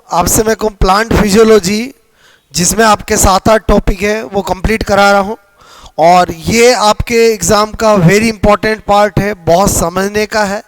आपसे मैं कहूँ प्लांट फिजियोलॉजी, जिसमें आपके 7-8 टॉपिक है वो कंप्लीट करा रहा हूँ। और ये आपके एग्ज़ाम का वेरी इंपॉर्टेंट पार्ट है, बहुत समझने का है।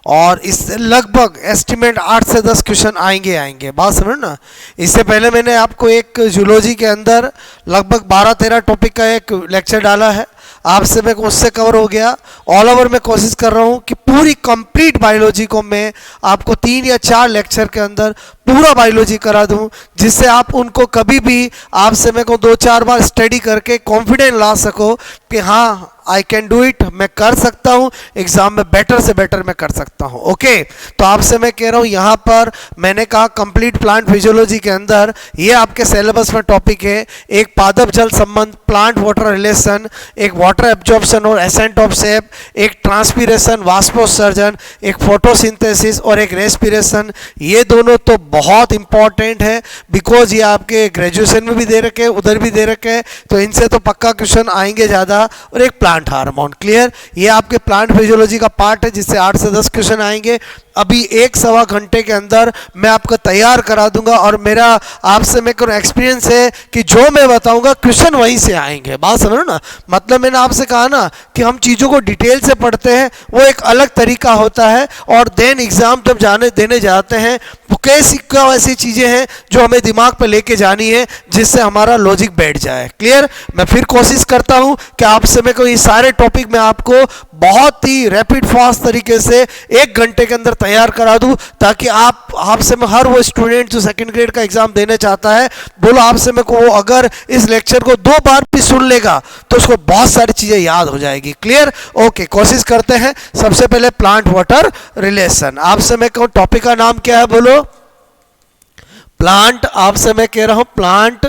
और इससे लगभग एस्टिमेट 8 से 10 क्वेश्चन आएंगे। बात समझ ना। इससे पहले मैंने आपको एक जूलॉजी के अंदर लगभग 12-13 टॉपिक का एक लेक्चर डाला है, आपसे मैं उससे कवर हो गया। ऑल ओवर मैं कोशिश कर रहा हूँ कि पूरी कंप्लीट बायोलॉजी को मैं आपको 3 या 4 लेक्चर के अंदर पूरा बायोलॉजी करा दूँ, जिससे आप उनको कभी भी आपसे मैं को 2-4 बार स्टडी करके कॉन्फिडेंस ला सको कि हाँ आई कैन डू इट, मैं कर सकता हूँ, एग्जाम में बेटर से बेटर मैं कर सकता हूँ। ओके, तो आपसे मैं कह रहा हूँ यहाँ पर मैंने कहा कंप्लीट प्लांट फिजियोलॉजी के अंदर ये आपके सिलेबस में टॉपिक है। एक पादप जल संबंध, प्लांट वाटर रिलेशन, एक वाटर एब्जॉर्प्शन और एसेंट ऑफ सेप, एक ट्रांसपीरेशन वाष्पोत्सर्जन, एक फोटोसिंथेसिस और एक रेस्पिरेशन। ये दोनों तो बहुत इंपॉर्टेंट है, बिकॉज ये आपके ग्रेजुएशन में भी दे रखे हैं, उधर भी दे रखे हैं, तो इनसे तो पक्का क्वेश्चन आएंगे ज़्यादा। और एक प्लांट हार्मोन, क्लियर, ये आपके प्लांट फिजियोलॉजी का पार्ट है, जिससे 8 से 10 क्वेश्चन आएंगे। अभी 1-1.25 घंटे के अंदर मैं आपको तैयार करा दूंगा। और मेरा आपसे मैं करूँ एक्सपीरियंस है कि जो मैं बताऊंगा क्वेश्चन वहीं से आएंगे। बात समझो ना, मतलब मैंने आपसे कहा ना कि हम चीज़ों को डिटेल से पढ़ते हैं, वो एक अलग तरीका होता है। और देन एग्जाम जब देने जाते हैं तो कैसी क्या ऐसी चीज़ें हैं जो हमें दिमाग पे लेके जानी है, जिससे हमारा लॉजिक बैठ जाए। क्लियर, मैं फिर कोशिश करता हूँ कि आपसे मैं कोई सारे टॉपिक में आपको बहुत ही रैपिड फास्ट तरीके से 1 घंटे के अंदर तैयार करा दूं, ताकि आपसे में हर वो स्टूडेंट जो सेकंड ग्रेड का एग्जाम देने चाहता है, बोलो आपसे में को वो अगर इस लेक्चर को 2 बार भी सुन लेगा तो उसको बहुत सारी चीजें याद हो जाएगी। क्लियर, ओके, कोशिश करते हैं। सबसे पहले प्लांट वाटर रिलेशन, आपसे मैं कहूँ टॉपिक का नाम क्या है, बोलो प्लांट, आपसे मैं कह रहा हूं प्लांट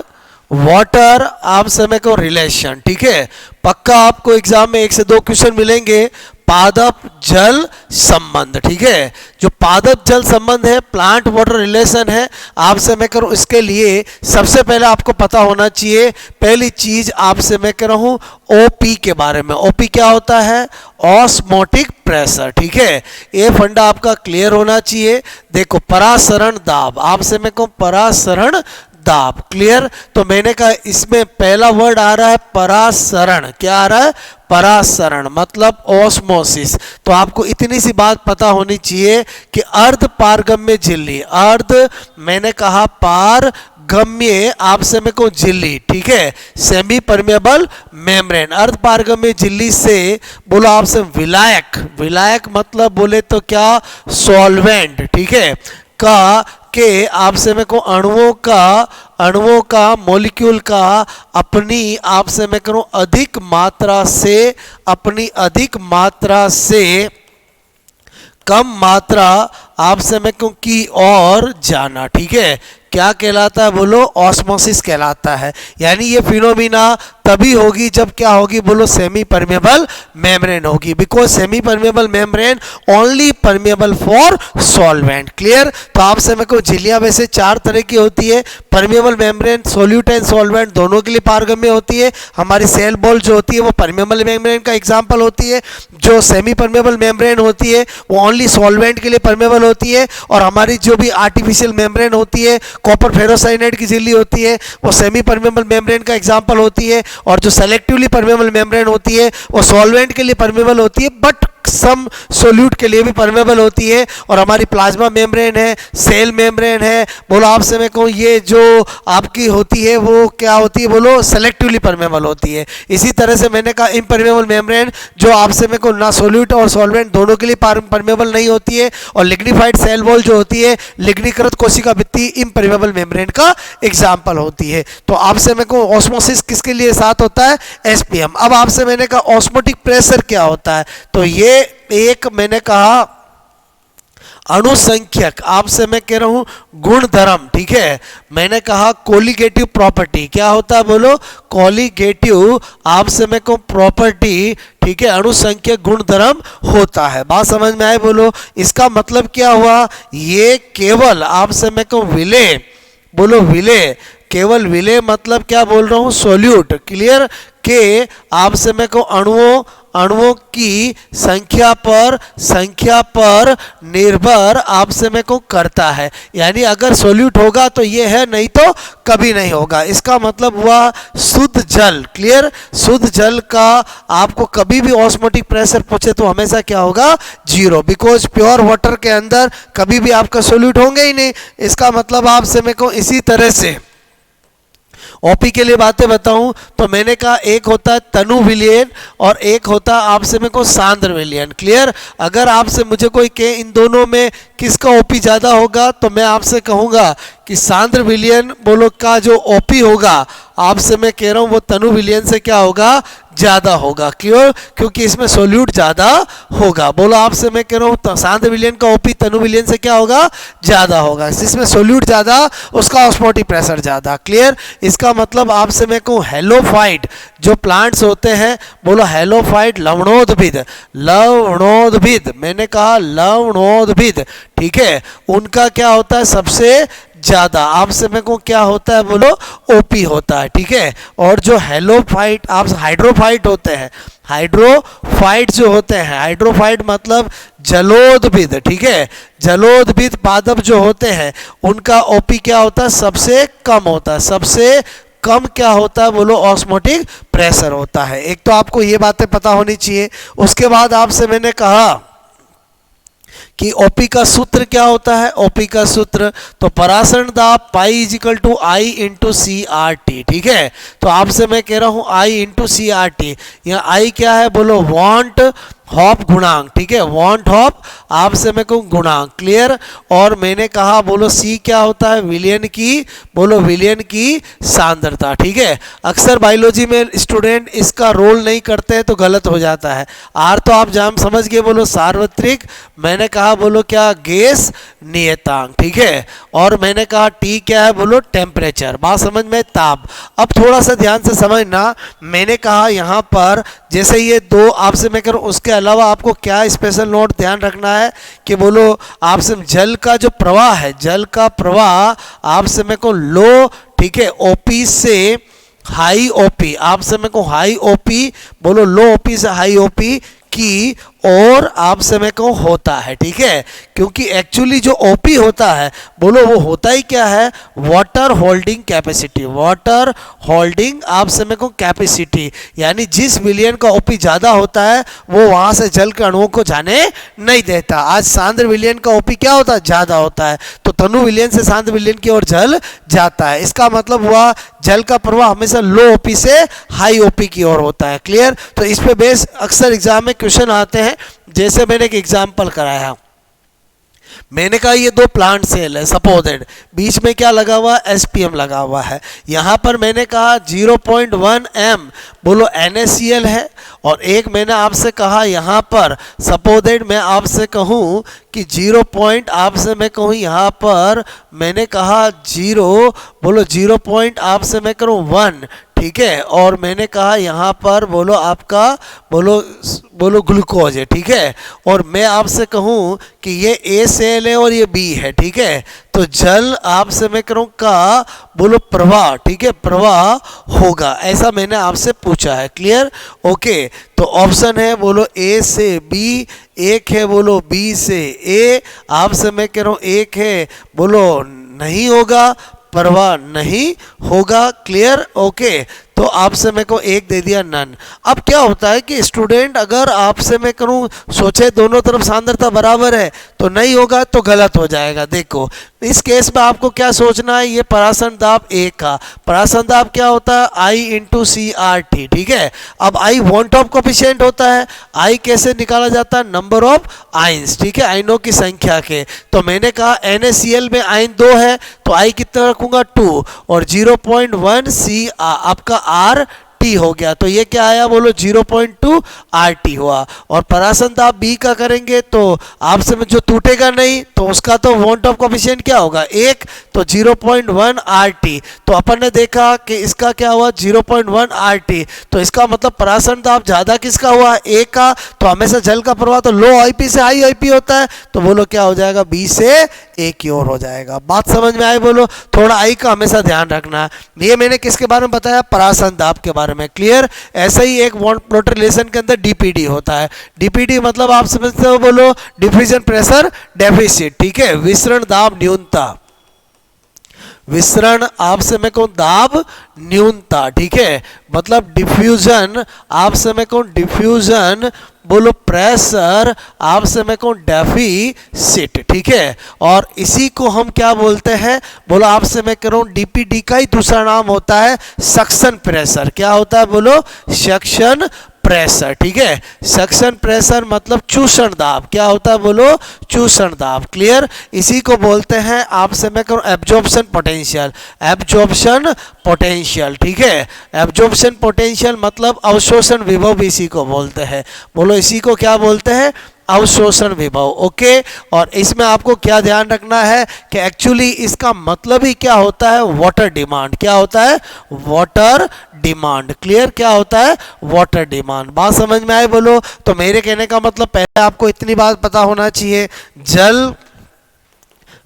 वाटर, आपसे मैं कहूँ रिलेशन। ठीक है, पक्का आपको एग्जाम में 1 से 2 क्वेश्चन मिलेंगे पादप जल संबंध। ठीक है, जो पादप जल संबंध है, प्लांट वाटर रिलेशन है, आपसे मैं करूँ इसके लिए सबसे पहले आपको पता होना चाहिए, पहली चीज आपसे मैं कह रहा हूँ ओपी के बारे में। ओपी क्या होता है? Osmotic pressure. ठीक है, ये फंडा आपका क्लियर होना चाहिए। देखो परासरण दाब, आपसे मैं कहूँ परासरण दाब, क्लियर। तो मैंने कहा इसमें पहला वर्ड आ रहा है परासरण, क्या आ रहा है? परासरण, मतलब ऑस्मोसिस। तो आपको इतनी सी बात पता होनी चाहिए कि अर्ध पारगम्य झिल्ली, अर्ध मैंने कहा पारगम्य, आपसे मैं कहूँ झिल्ली, ठीक है, सेमी परमेबल मेम्ब्रेन, अर्ध पारगम्य झिल्ली से बोलो आपसे विलायक, विलायक मतलब बोले तो क्या? सॉल्वेंट, ठीक है, का के आपसे मैं को अणुओं का मॉलिक्यूल का अपनी आपसे मैं करूं अधिक मात्रा से कम मात्रा आपसे मैं कहूं की और जाना। ठीक है, क्या कहलाता है? बोलो ऑस्मोसिस कहलाता है। यानी ये फिनोमिना तभी होगी जब क्या होगी? बोलो सेमी परमेबल मेम्ब्रेन होगी, because semi permeable membrane only permeable for solvent. Clear, तो आपसे मैं कहूँ झिल्लियाँ वैसे 4 तरह की होती है, permeable membrane solute and solvent दोनों के लिए पारगम्य होती है। हमारी सेल बॉल जो होती है वो परमेबल मेम्ब्रेन का एग्जाम्पल होती है, जो सेमी परमेबल मेम्ब्रेन होती है वो ओनली सॉल्वेंट के लिए परमेबल होती है। और हमारी जो भी आर्टिफिशियल मेम्ब्रेन होती है, कॉपर फेरोसाइनाइड की झिल्ली होती है, वो सेमी परमेबल मेम्ब्रेन का एग्जांपल होती है। और जो सेलेक्टिवली परमेबल मेम्ब्रेन होती है वो सॉल्वेंट के लिए परमेबल होती है, बट सम सोल्यूट के लिए भी परमेबल होती है। और हमारी प्लाज्मा मेम्ब्रेन है, सेल मेम्ब्रेन है, बोलो आपसे मैं कहूँ ये जो आपकी होती है वो क्या होती है? बोलो सेलेक्टिवली परमेबल होती है। इसी तरह से मैंने कहा इम्परमेबल मेम्ब्रेन जो आपसे मैं कहूँ ना सोल्यूट और सॉल्वेंट दोनों के लिए परमेबल नहीं होती है। और लिग्निफाइड सेल वॉल जो होती है, लिग्नीकृत कोशिका भित्ति इम्परमेबल मेम्ब्रेन का एग्जाम्पल होती है। तो आपसे मैं कहूँ ऑस्मोसिस किसके लिए साथ होता है? एसपीएम। अब आपसे मैंने कहा ऑस्मोटिक प्रेशर क्या होता है? तो ये एक मैंने कहा अणुसंख्यक, आपसे मैं कह रहा हूं गुणधर्म। ठीक है, मैंने कहा कोलिगेटिव प्रॉपर्टी, क्या होता है? बोलो कोलिगेटिव, आपसे मैं कहूँ प्रॉपर्टी, ठीक है, अणुसंख्यक गुणधर्म होता है। बात समझ में आए? बोलो इसका मतलब क्या हुआ? ये केवल आपसे मैं कहूँ विलेय, बोलो विलेय, केवल विलेय मतलब क्या बोल रहा हूँ? सोल्यूट, क्लियर, के आपसे मैं कहूँ अणुओं की संख्या पर निर्भर आपसे मेरे को करता है। यानी अगर सोल्यूट होगा तो ये है, नहीं तो कभी नहीं होगा। इसका मतलब हुआ शुद्ध जल। क्लियर? शुद्ध जल का आपको कभी भी ऑस्मोटिक प्रेशर पूछे तो हमेशा क्या होगा? 0, बिकॉज प्योर वाटर के अंदर कभी भी आपका सोल्यूट होंगे ही नहीं। इसका मतलब आपसे मेरे को इसी तरह से ओपी के लिए बातें बताऊं तो मैंने कहा एक होता है तनु विलयन और एक होता है आपसे मेरे को सांद्र विलयन। क्लियर? अगर आपसे मुझे कोई कहे इन दोनों में किसका ओपी ज़्यादा होगा तो मैं आपसे कहूँगा कि सांद्र विलयन बोलो का जो ओपी होगा आपसे मैं कह रहा हूँ वो तनु विलयन से क्या होगा? ज़्यादा होगा। क्यों? क्योंकि इसमें सोल्यूट ज़्यादा होगा। बोलो आपसे मैं कह रहा हूँ सांद्र विलयन का ओपी तनु विलयन से क्या होगा? ज़्यादा होगा। जिसमें सोल्यूट ज़्यादा उसका ऑस्मोटिक प्रेशर ज़्यादा। क्लियर? इसका मतलब आपसे मैं कहूँ हेलोफाइट जो प्लांट्स होते हैं, बोलो हेलोफाइट लवणोद्भिद, लवणोद्भिद, मैंने कहा लवणोद्भिद, ठीक है, उनका क्या होता है? सबसे ज़्यादा आपसे मेरे को क्या होता है? बोलो ओपी होता है। ठीक है? और जो हेलोफाइट आप हाइड्रोफाइट होते हैं, हाइड्रोफाइट जो होते हैं, हाइड्रोफाइट मतलब जलोदभिद, ठीक है, जलोदभिद पादप जो होते हैं उनका ओपी क्या होता है? सबसे कम होता है। सबसे कम क्या होता है? बोलो ऑस्मोटिक प्रेशर होता है। एक तो आपको ये बातें पता होनी चाहिए। उसके बाद आपसे मैंने कहा कि ओपी का सूत्र क्या होता है? ओपी का सूत्र तो पराशरण दाब pi equal to i into C R T. ठीक है? तो आपसे मैं कह रहा हूँ i into C R T. यहाँ आई क्या है? बोलो वांट हॉप गुणांक। ठीक है? वांट हॉप आपसे मैं कहूँ गुणांक। क्लियर? और मैंने कहा बोलो सी क्या होता है? विलयन की, बोलो विलयन की सांद्रता। ठीक है? अक्सर बायोलॉजी में स्टूडेंट इसका रोल नहीं करते हैं तो गलत हो जाता है। आर तो आप जान समझ गए, बोलो सार्वत्रिक, मैंने कहा बोलो क्या? गैस नियतांक। ठीक है? और मैंने कहा टी क्या है? बोलो टेम्परेचर। बात समझ में? ताप। अब थोड़ा सा ध्यान से समझना, मैंने कहा यहाँ पर जैसे ये दो आपसे मैं कह रहा हूँ, उसके अलावा आपको क्या स्पेशल नोट ध्यान रखना है कि बोलो आपसे जल का जो प्रवाह है, जल का प्रवाह आपसे मैं को लो, ठीक है, ओपी से हाई ओपी, आपसे मैं को हाई ओपी, बोलो लो ओपी से हाई ओपी की और आपसे मैं कहूँ होता है। ठीक है? क्योंकि एक्चुअली जो ओपी होता है, बोलो वो होता ही क्या है? Water holding capacity. Water holding आपसे मैं कहूँ कैपेसिटी, यानी जिस विलयन का ओपी ज़्यादा होता है वो वहाँ से जल के अणुओं को जाने नहीं देता। आज सांद्र विलयन का ओपी क्या होता है? ज़्यादा होता है, तो तनु विलयन से सांद्र विलयन की ओर जल जाता है। इसका मतलब हुआ जल का प्रवाह हमेशा लो ओपी से हाई ओपी की ओर होता है। क्लियर? तो इस पे बेस अक्सर एग्जाम में क्वेश्चन आते हैं। जैसे मैंने एक एग्जांपल कराया, मैंने कहा ये दो प्लांट सेल है सपोजेड, बीच में क्या लगा हुआ? एसपीएम लगा हुआ है। यहाँ पर मैंने कहा 0.1 m बोलो NaCl है, और एक मैंने आपसे कहा यहाँ पर सपोजेड मैं आपसे कहूँ कि 0 पॉइंट आपसे मैं कहूँ यहाँ पर मैंने कहा 0 बोलो 0 पॉइंट आपसे मैं करूँ 1, ठीक है, और मैंने कहा यहाँ पर बोलो आपका बोलो ग्लूकोज है। ठीक है? और मैं आपसे कहूँ कि ये ए सेल है और ये बी है। ठीक है? तो जल आपसे मैं करूँ का बोलो प्रवाह, ठीक है, प्रवाह होगा, ऐसा मैंने आपसे पूछा है। क्लियर? ओके, तो ऑप्शन है बोलो ए से बी, एक है बोलो बी से ए, आपसे मैं कह रहा हूँ एक है बोलो नहीं होगा, प्रवाह नहीं होगा। क्लियर? ओके, तो आपसे मैं को एक दे दिया नन। अब क्या होता है कि स्टूडेंट अगर आपसे मैं करूं सोचे दोनों तरफ सांद्रता बराबर है तो नहीं होगा तो गलत हो जाएगा। देखो इस केस में आपको क्या सोचना है? ये पराशरण दाब एक का पराशरण दाब क्या होता है? आई इंटू सी आर टी। ठीक है? अब आई वॉन्ट ऑफ कोफिशिएंट होता है। आई कैसे निकाला जाता है? Number of ions. ठीक है? आइनों की संख्या के। तो मैंने कहा NaCl में आइन 2 है तो आई कितना रखूंगा? 2, और 0.1 सी आपका आर टी हो गया, तो ये क्या आया? बोलो 0.2 आर टी हुआ। और पराशरण दाब बी का करेंगे तो आपसे में जो टूटेगा नहीं तो उसका तो वॉन्ट ऑफ कोफिशिएंट क्या होगा? 1, तो 0.1 RT। तो अपन ने देखा कि इसका क्या हुआ 0.1 RT, तो इसका मतलब परासरण दाब ज़्यादा किसका हुआ, ए का। तो हमेशा जल का प्रवाह तो लो IP से हाई IP होता है, तो बोलो क्या हो जाएगा, B से A की ओर हो जाएगा। बात समझ में आई? बोलो थोड़ा I का हमेशा ध्यान रखना है। ये मैंने किसके बारे में बताया, परासरण दाब के बारे में। क्लियर? ऐसा ही एक वाटर रिलेशन के अंदर DPD होता है। DPD मतलब आप समझते हो, बोलो डिफ्यूजन प्रेशर डेफिसिट, ठीक है, विसरण दाब न्यूनता, विसरण आप समय को दाब न्यूनता, ठीक है, मतलब डिफ्यूजन आप समय को डिफ्यूजन बोलो प्रेशर आप समय को डेफिसिट, ठीक है। और इसी को हम क्या बोलते हैं, बोलो आप समय करो DPD का ही दूसरा नाम होता है सक्शन प्रेशर। क्या होता है, बोलो सक्शन प्रेशर, ठीक है। सक्शन प्रेशर मतलब चूषण दाब। क्या होता है, बोलो चूषण दाब। क्लियर? इसी को बोलते हैं आप समय करो एब्जॉर्प्शन पोटेंशियल, एब्जॉर्प्शन पोटेंशियल, ठीक है। एब्जॉर्प्शन पोटेंशियल मतलब अवशोषण विभव भी इसी को बोलते हैं। बोलो इसी को क्या बोलते हैं, अवशोषण विभव। ओके, और इसमें आपको क्या ध्यान रखना है कि एक्चुअली इसका मतलब ही क्या होता है, वाटर डिमांड। क्या होता है, वाटर डिमांड। क्लियर? क्या होता है, वाटर डिमांड। बात समझ में आए? बोलो। तो मेरे कहने का मतलब पहले आपको इतनी बात पता होना चाहिए, जल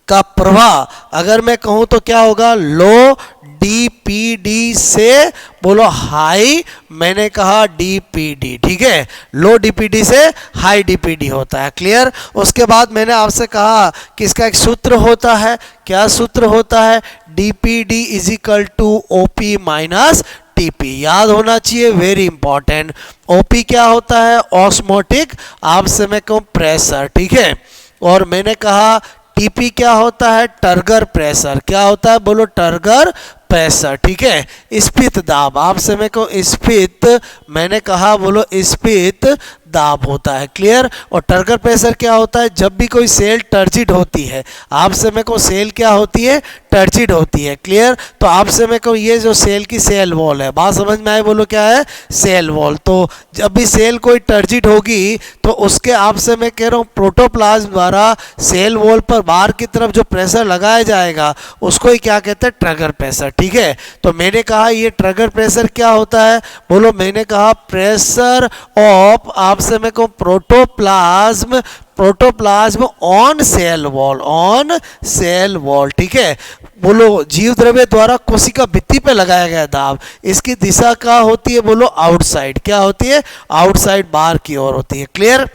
का प्रवाह अगर मैं कहूं तो क्या होगा, लो DPD से बोलो हाई, मैंने कहा DPD, ठीक है, लो DPD से हाई DPD होता है। क्लियर? उसके बाद मैंने आपसे कहा कि इसका एक सूत्र होता है। क्या सूत्र होता है, DPD is equal to OP minus TP। याद होना चाहिए, वेरी इंपॉर्टेंट। OP क्या होता है, ऑस्मोटिक आप समय को प्रेशर, ठीक है। और मैंने कहा TP क्या होता है, टर्गर प्रेशर। क्या होता है, बोलो टर्गर प्रेशर, ठीक है। स्फीत दाब आप समय को स्फीत, मैंने कहा बोलो स्फीत दाब होता है। क्लियर? और टर्गर प्रेशर क्या होता है, जब भी कोई सेल टर्जिड होती है, आप समय को सेल क्या होती है, टर्जिड होती है। क्लियर? तो आप समय को ये जो सेल की सेल वॉल है, बात समझ में आए? बोलो क्या है, सेल वॉल। तो जब भी सेल कोई टर्जिड होगी तो उसके आप से मैं कह रहा हूँ प्रोटोप्लाज्म द्वारा सेल वॉल पर बाहर की तरफ जो प्रेशर लगाया जाएगा उसको ही क्या कहते हैं, ट्रिगर प्रेशर, ठीक है। तो मैंने कहा ये ट्रिगर प्रेशर क्या होता है, बोलो मैंने कहा प्रेशर ऑफ आप से मैं कहूँ protoplasm, protoplasm on sale wall, on sale wall, ठीक है। बोलो जीव द्रव्य द्वारा कोशिका भित्ति पे लगाया गया दाब, इसकी दिशा क्या होती है, बोलो आउटसाइड। क्या होती है, आउटसाइड, बाहर की ओर होती है। क्लियर?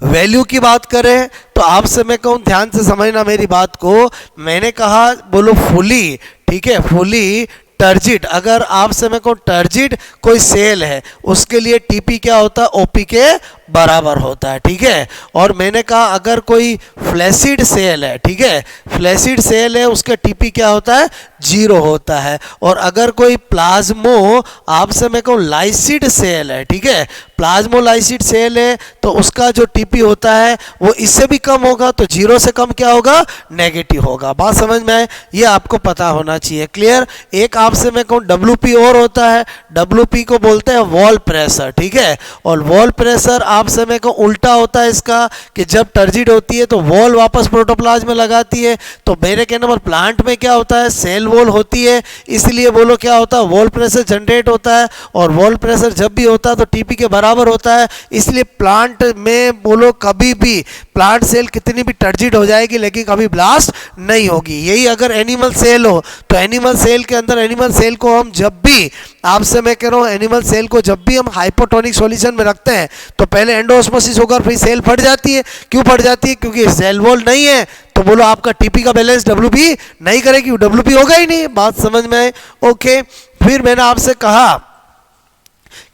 वैल्यू की बात करें तो आपसे मैं कहूँ ध्यान से समझना मेरी बात को। मैंने कहा बोलो फुली, ठीक है, फुली टर्जिड, अगर आप समय को टर्जिड कोई सेल है उसके लिए TP क्या होता है, OP के बराबर होता है, ठीक है। और मैंने कहा अगर कोई फ्लैसिड सेल है, ठीक है, फ्लैसिड सेल है उसका TP क्या होता है, 0 होता है। और अगर कोई प्लाज्मो आप समय को लाइसिड सेल है, ठीक है, प्लाज्मोलाइसिड सेल है तो उसका जो TP होता है वो इससे भी कम होगा, तो 0 से कम क्या होगा, नेगेटिव होगा। बात समझ में आए? ये आपको पता होना चाहिए। क्लियर? एक आपसे मैं कहूँ WP और होता है, WP को बोलते हैं वॉल प्रेशर, ठीक है। और वॉल प्रेशर आप समय को उल्टा होता है इसका, कि जब टर्जिड होती है तो वॉल वापस प्रोटोप्लाज्म में लगाती है। तो मेरे कहने पर प्लांट में क्या होता है, सेल वॉल होती है, इसलिए बोलो क्या होता है, वॉल प्रेशर जनरेट होता है। और वॉल प्रेशर जब भी होता है तो TP के बराबर होता है। इसलिए प्लांट में बोलो कभी भी प्लांट सेल कितनी भी टर्जिड हो जाएगी लेकिन कभी ब्लास्ट नहीं होगी। यही अगर एनिमल सेल हो तो एनिमल सेल के अंदर, एनिमल सेल को हम जब भी आपसे मैं कह रहा हूँ एनिमल सेल को जब भी हम हाइपोटोनिक सॉल्यूशन में रखते हैं तो पहले एंडोस्मोसिस होकर फिर सेल फट जाती है। क्यों फट जाती है, क्योंकि सेल वॉल नहीं है। तो बोलो आपका TP का बैलेंस WP नहीं करेगी, WP होगा ही नहीं। बात समझ में आए? ओके। फिर मैंने आपसे कहा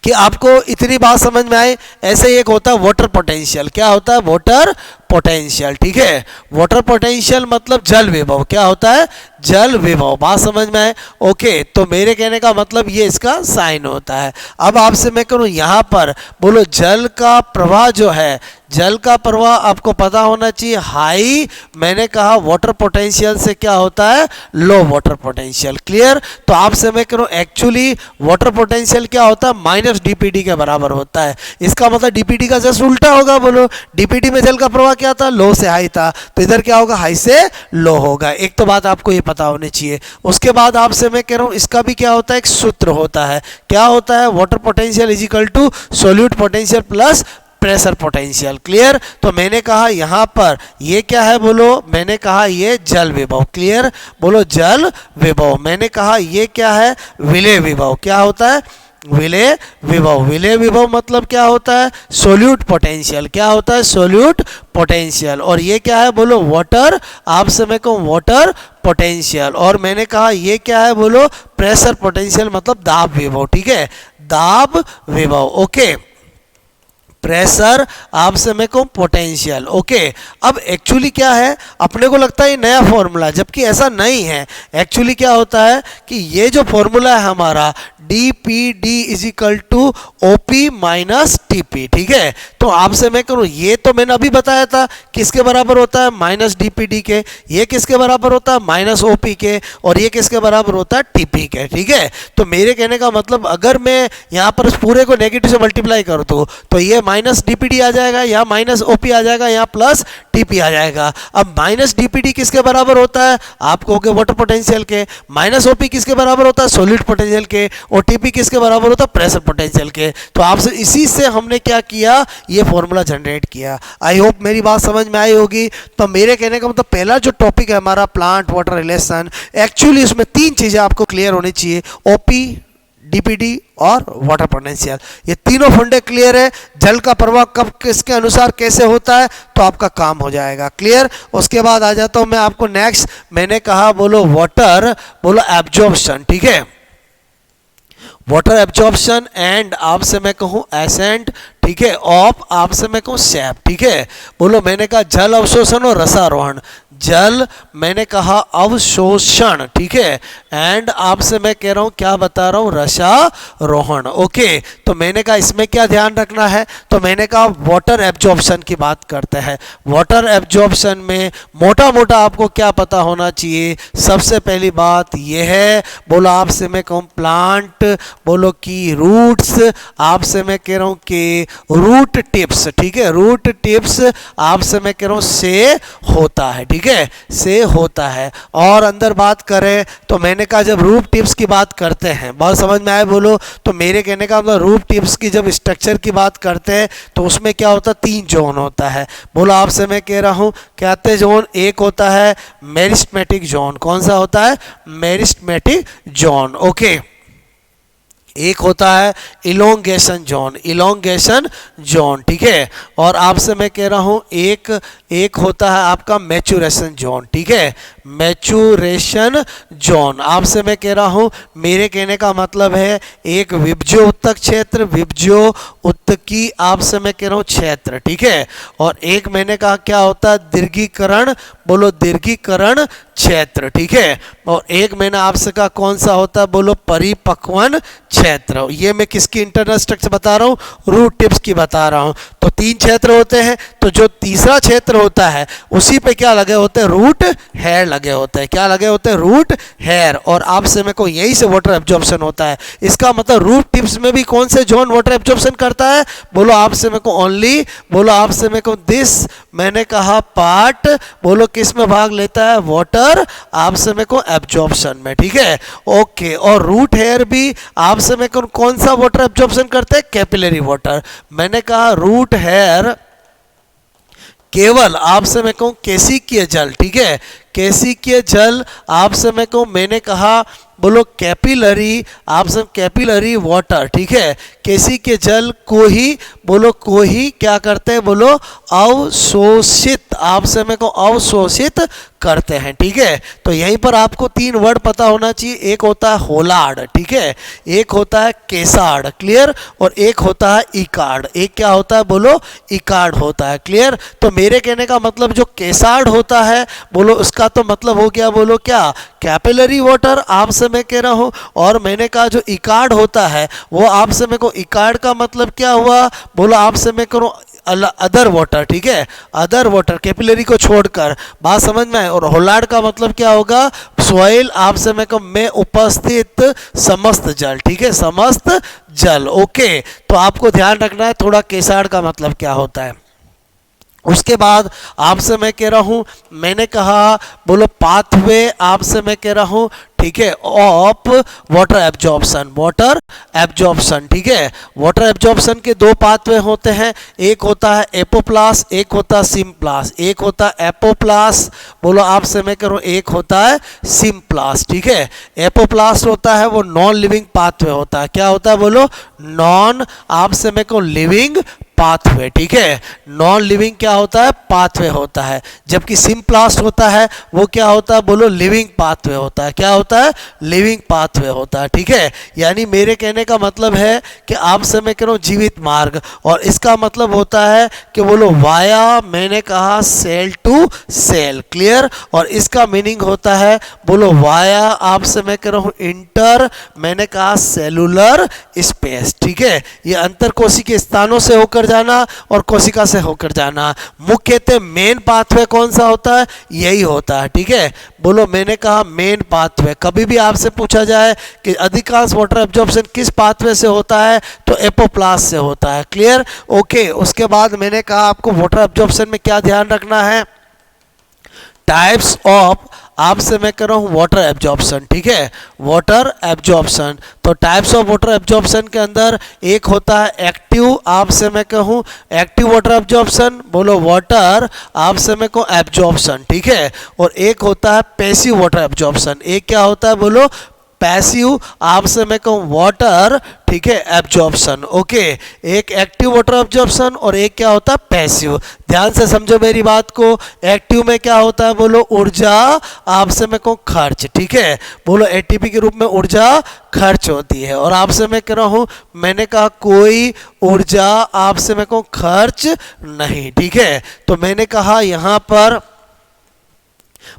कि आपको इतनी बात समझ में आए, ऐसे ही एक होता है वाटर पोटेंशियल। क्या होता है, वाटर पोटेंशियल, ठीक है। वाटर पोटेंशियल मतलब जल विभव। क्या होता है, जल विभव। बात समझ में आए? ओके। तो मेरे कहने का मतलब ये इसका साइन होता है। अब आपसे मैं करूँ यहाँ पर बोलो जल का प्रवाह जो है, जल का प्रवाह आपको पता होना चाहिए हाई, मैंने कहा वाटर पोटेंशियल से क्या होता है, लो वाटर पोटेंशियल। क्लियर। तो आपसे मैं करूँ एक्चुअली वाटर पोटेंशियल क्या होता है, माइनस डीपीटी के बराबर होता है। इसका मतलब डीपीटी का जस्ट उल्टा होगा। बोलो डीपीटी में जल का प्रवाह क्या था, लो से हाई था, तो इधर क्या होगा, हाई से लो होगा। एक तो बात आपको ये पता होनी चाहिए। उसके बाद आपसे मैं कह रहा हूँ इसका भी क्या होता है, एक सूत्र होता है। क्या होता है, water potential is equal to solute potential plus pressure potential. Clear. तो मैंने कहा यहाँ पर ये क्या है, बोलो मैंने कहा ये जल विभव। क्लियर। बोलो जल विभव। मैंने कहा ये क्या है, विलेय विभव। क्या होता है, विलेय विभव। विलेय विभव मतलब क्या होता है, सोल्यूट पोटेंशियल। क्या होता है, सोल्यूट पोटेंशियल। और ये क्या है, बोलो वाटर, आपसे मैं कहूँ वाटर पोटेंशियल। और मैंने कहा ये क्या है, बोलो प्रेशर पोटेंशियल मतलब दाब विभव। ठीक है, दाब विभव। ओके, प्रेशर आपसे मैं कहूँ पोटेंशियल। ओके। अब एक्चुअली क्या है, अपने को लगता है ये नया फॉर्मूला, जबकि ऐसा नहीं है। एक्चुअली क्या होता है कि ये जो फॉर्मूला है हमारा D P D is equal to O P minus T P. ठीक है। तो आपसे मैं करूँ ये तो मैंने अभी बताया था किसके बराबर होता है, माइनस डी पी डी के। ये किसके बराबर होता है, माइनस ओ पी के। और ये किसके बराबर होता है, टी पी के। ठीक है। तो मेरे कहने का मतलब अगर मैं यहाँ पर इस पूरे को नेगेटिव से मल्टीप्लाई कर दूँ तो ये माइनस डीपीडी आ जाएगा, यहाँ माइनस ओपी आ जाएगा, यहाँ प्लस टीपी आ जाएगा। अब माइनस डीपीडी किसके बराबर होता है, आप कहोगे वाटर पोटेंशियल के। माइनस ओपी किसके बराबर होता है, सॉलिड पोटेंशियल के। और टीपी किसके बराबर होता है, प्रेशर पोटेंशियल के। तो आपसे इसी से हमने क्या किया, ये फॉर्मूला जनरेट किया। आई होप मेरी बात समझ में आई होगी। तो मेरे कहने का मतलब पहला जो टॉपिक है हमारा प्लांट वाटर रिलेशन, एक्चुअली उसमें तीन चीजें आपको क्लियर होनी चाहिए, ओपी, डीपीडी और वाटर पोटेंशियल। ये तीनों फंडे क्लियर है, जल का प्रवाह कब किसके अनुसार कैसे होता है, तो आपका काम हो जाएगा। क्लियर। उसके बाद आ जाता हूं मैं आपको नेक्स्ट, मैंने कहा बोलो वाटर, बोलो एब्जॉर्प्शन। ठीक है, वाटर एब्जॉर्प्शन एंड आपसे मैं कहूँ एसेंट। ठीक है, ऑफ आपसे मैं कहूँ सैप। ठीक है। बोलो मैंने कहा जल अवशोषण और रसारोहण। जल मैंने कहा अवशोषण। ठीक है। एंड आपसे मैं कह रहा हूं क्या बता रहा हूं, रसारोहण। ओके। तो मैंने कहा इसमें क्या ध्यान रखना है, तो मैंने कहा वाटर एब्जॉर्प्शन की बात करते हैं। वाटर एब्जॉर्प्शन में मोटा मोटा आपको क्या पता होना चाहिए, सबसे पहली बात यह है, बोलो आपसे मैं कहूँ प्लांट, बोलो की रूट्स, आपसे मैं कह रहा हूं कि रूट टिप्स। ठीक है, रूट टिप्स आपसे मैं कह रहा हूं से होता है। ठीक है, से होता है। और अंदर बात करें तो मैंने कहा जब रूट टिप्स की बात करते हैं, बहुत समझ में आए बोलो, तो मेरे कहने का मतलब रूट टिप्स की जब स्ट्रक्चर की बात करते हैं तो उसमें क्या होता है, तीन जोन होता है। बोलो आपसे मैं कह रहा हूं क्या आते जोन, एक होता है मेरिस्टेमेटिक जोन। कौन सा होता है, मेरिस्टेमेटिक जोन। ओके। एक होता है इलोंगेशन जोन, इलोंगेशन जोन। ठीक है। और आपसे मैं कह रहा हूं एक होता है आपका मैचुरेशन जोन। ठीक है, मैचुरेशन जोन। आपसे मैं कह रहा हूं, मेरे कहने का मतलब है एक विभज्यो उत्तक क्षेत्र, विभज्यो उत्तकी आपसे मैं कह रहा हूं क्षेत्र। ठीक है। और एक मैंने कहा क्या होता है, दीर्घीकरण, बोलो दीर्घीकरण क्षेत्र। ठीक है। और एक मैंने आपसे कहा कौन सा होता है, बोलो परिपक्वन क्षेत्र। ये मैं किसकी इंटरनल स्ट्रक्चर बता रहा हूँ, रूट टिप्स की बता रहा हूँ। तो तीन क्षेत्र होते हैं, तो जो तीसरा क्षेत्र होता है उसी पे क्या लगे होते हैं, रूट हेयर लगे होते हैं। क्या लगे होते हैं, रूट हेयर। और आपसे मैं को यही से वाटर एब्जॉर्प्शन होता है। इसका मतलब रूट टिप्स में भी कौन से जोन वाटर एब्जॉर्प्शन करता है, बोलो आपसे मैं को ओनली, बोलो आपसे मैं को दिस, मैंने कहा पार्ट, बोलो किस में भाग लेता है, वाटर आपसे मैं को एब्जॉर्प्शन में। ठीक है। ओके। और रूट हेयर भी आपसे मैं कौन सा वाटर एब्जॉर्प्शन करते हैं, कैपिलरी वाटर। मैंने कहा रूट हेयर केवल आपसे मैं कहूँ केशिकीय जल। ठीक है, केशिकीय जल आपसे मैं कहूँ, मैंने कहा बोलो कैपिलरी, आपसे कैपिलरी वाटर। ठीक है, केशिकीय जल को ही बोलो को ही क्या करते हैं, बोलो अवशोषित, आपसे मैं कहूँ अवशोषित करते हैं। ठीक है। तो यहीं पर आपको तीन वर्ड पता होना चाहिए, एक होता है होलार्ड। ठीक है, एक होता है केसार्ड। क्लियर। और एक होता है इकार्ड। एक क्या होता है, बोलो इकार्ड होता है। क्लियर। तो मेरे कहने का मतलब जो केसार्ड होता है, बोलो उसका तो मतलब हो गया, बोलो क्या, कैपिलरी वाटर आपसे मैं कह रहा हूं। और मैंने कहा जो इकार्ड होता है वो आपसे मैं को, इकार्ड का मतलब क्या हुआ, बोलो आपसे मैं करूं अदर वाटर, ठीक है, अदर वाटर कैपिलरी को छोड़कर, बात समझ में आए। और होलार्ड का मतलब क्या होगा, सॉइल आप समय को में उपस्थित समस्त जल, ठीक है, समस्त जल। ओके, तो आपको ध्यान रखना है थोड़ा केसाड़ का मतलब क्या होता है। उसके बाद आपसे मैं कह रहा हूँ, मैंने कहा बोलो पाथवे, आपसे मैं कह रहा हूँ, ठीक है, of water absorption, water absorption, ठीक है। वाटर एब्जॉर्प्शन के दो पाथवे होते हैं, एक होता है एपोप्लास, एक होता है सिम्प्लास। एक होता है एपोप्लास, बोलो आपसे मैं कह रहा हूँ, एक होता है सिम्प्लास, ठीक है। एपोप्लास होता है वो नॉन लिविंग पाथवे होता है, क्या होता है बोलो, नॉन आपसे मैं कहूँ लिविंग पाथवे, ठीक है, नॉन लिविंग क्या होता है, पाथवे होता है। जबकि सिम्प्लास्ट होता है वो क्या होता है बोलो, लिविंग पाथवे होता है, क्या होता है, लिविंग पाथवे होता है, ठीक है। यानी मेरे कहने का मतलब है कि आपसे मैं कह रहा हूँ जीवित मार्ग, और इसका मतलब होता है कि बोलो वाया, मैंने कहा सेल टू सेल, क्लियर। और इसका मीनिंग होता है बोलो वाया आपसे मैं कह रहा हूँ इंटर, मैंने कहा सेलुलर स्पेस, ठीक है। ये अंतर कोशिकीय स्थानों से होकर जाना और कोशिका से होकर जाना। मुख्यतः मेन पाथवे कौन सा होता है, यही होता है, ठीक है। बोलो मैंने कहा मेन पाथवे। कभी भी आपसे पूछा जाए कि अधिकांश वाटर एब्जॉर्प्शन किस पाथवे से होता है, तो एपोप्लास्ट से होता है, क्लियर। ओके, उसके बाद मैंने कहा आपको वाटर एब्जॉर्प्शन में क्या ध्यान रखना है, टाइप्स ऑफ आपसे मैं कर रहा हूँ वाटर एब्जॉर्प्शन, ठीक है, वाटर एब्जॉर्प्शन। तो टाइप्स ऑफ वाटर एब्जॉर्प्शन के अंदर एक होता है एक्टिव, आपसे मैं कहूँ एक्टिव वाटर एब्जॉर्प्शन, बोलो वाटर आपसे मैं कहूँ एब्जॉर्प्शन, ठीक है। और एक होता है पैसिव वाटर एब्जॉर्प्शन, एक क्या होता है बोलो, पैसिव आपसे मैं कहूँ वाटर, ठीक है, एब्जॉर्प्शन। ओके, एक एक्टिव वाटर एब्जॉर्प्शन और एक क्या होता है पैसिव। ध्यान से समझो मेरी बात को। एक्टिव में क्या होता है बोलो, ऊर्जा आपसे मैं कहूँ खर्च, ठीक है, बोलो एटीपी के रूप में ऊर्जा खर्च होती है। और आपसे मैं कह रहा हूँ, मैंने कहा कोई ऊर्जा आपसे मैं कहूँ खर्च नहीं, ठीक है। तो मैंने कहा यहाँ पर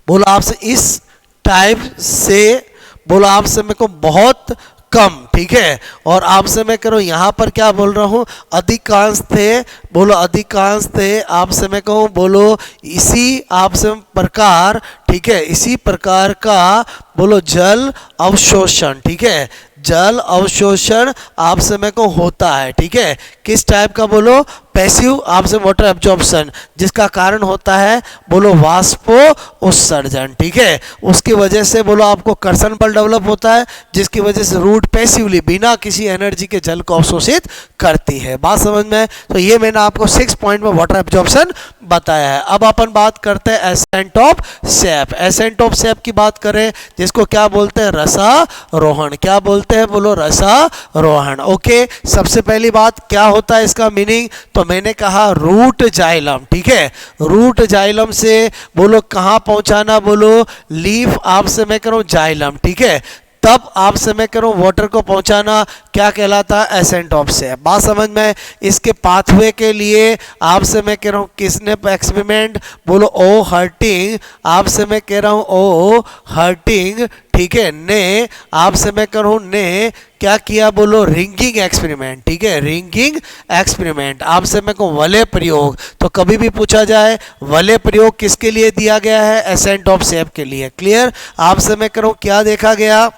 बोलो आपसे इस टाइप से, बोलो आपसे मेरे को बहुत कम, ठीक है। और आपसे मैं करूँ यहाँ पर क्या बोल रहा हूँ, अधिकांश थे, बोलो अधिकांश थे आपसे मैं कहूँ, बोलो इसी आपसे प्रकार, ठीक है, इसी प्रकार का बोलो जल अवशोषण, ठीक है, जल अवशोषण आपसे मैं को होता है, ठीक है। किस टाइप का बोलो, पैसिव आपसे वाटर एब्जॉर्प्शन, जिसका कारण होता है बोलो वाष्पो उत्सर्जन, ठीक है। उसकी वजह से बोलो आपको कर्षण बल डेवलप होता है, जिसकी वजह से रूट पैसिवली बिना किसी एनर्जी के जल को अवशोषित करती है। बात समझ में? तो ये मैंने आपको 6 पॉइंट में वाटर एब्जॉर्प्शन बताया है। अब अपन बात करते हैं ascent of SAP. Ascent of SAP की बात करें, जिसको क्या बोलते हैं, रसारोहण। क्या बोलते हैं बोलो, रसारोहण। ओके, सबसे पहली बात क्या होता है इसका मीनिंग, तो मैंने कहा रूट जाइलम, ठीक है, रूट जाइलम से बोलो कहाँ पहुंचाना, बोलो लीफ आपसे मैं करूं जाइलम, ठीक है, तब आपसे मैं करूं वाटर को पहुंचाना क्या कहलाता है, एसेंट ऑफ सैप। बात समझ में? इसके पाथवे के लिए आपसे मैं कह रहा हूं किसने एक्सपेरिमेंट, बोलो ओ हर्टिंग, आपसे मैं कह रहा हूं ओ हर्टिंग, ठीक है, ने आपसे मैं कह रहा हूं ने क्या किया, बोलो रिंगिंग एक्सपेरिमेंट, ठीक है, रिंगिंग एक्सपेरिमेंट। आपसे मैं कहूँ वलय प्रयोग, तो कभी भी पूछा जाए वलय प्रयोग किसके लिए दिया गया है, एसेंट ऑफ सैप के लिए। क्लियर? आपसे मैं कह रहा हूँ क्या देखा गया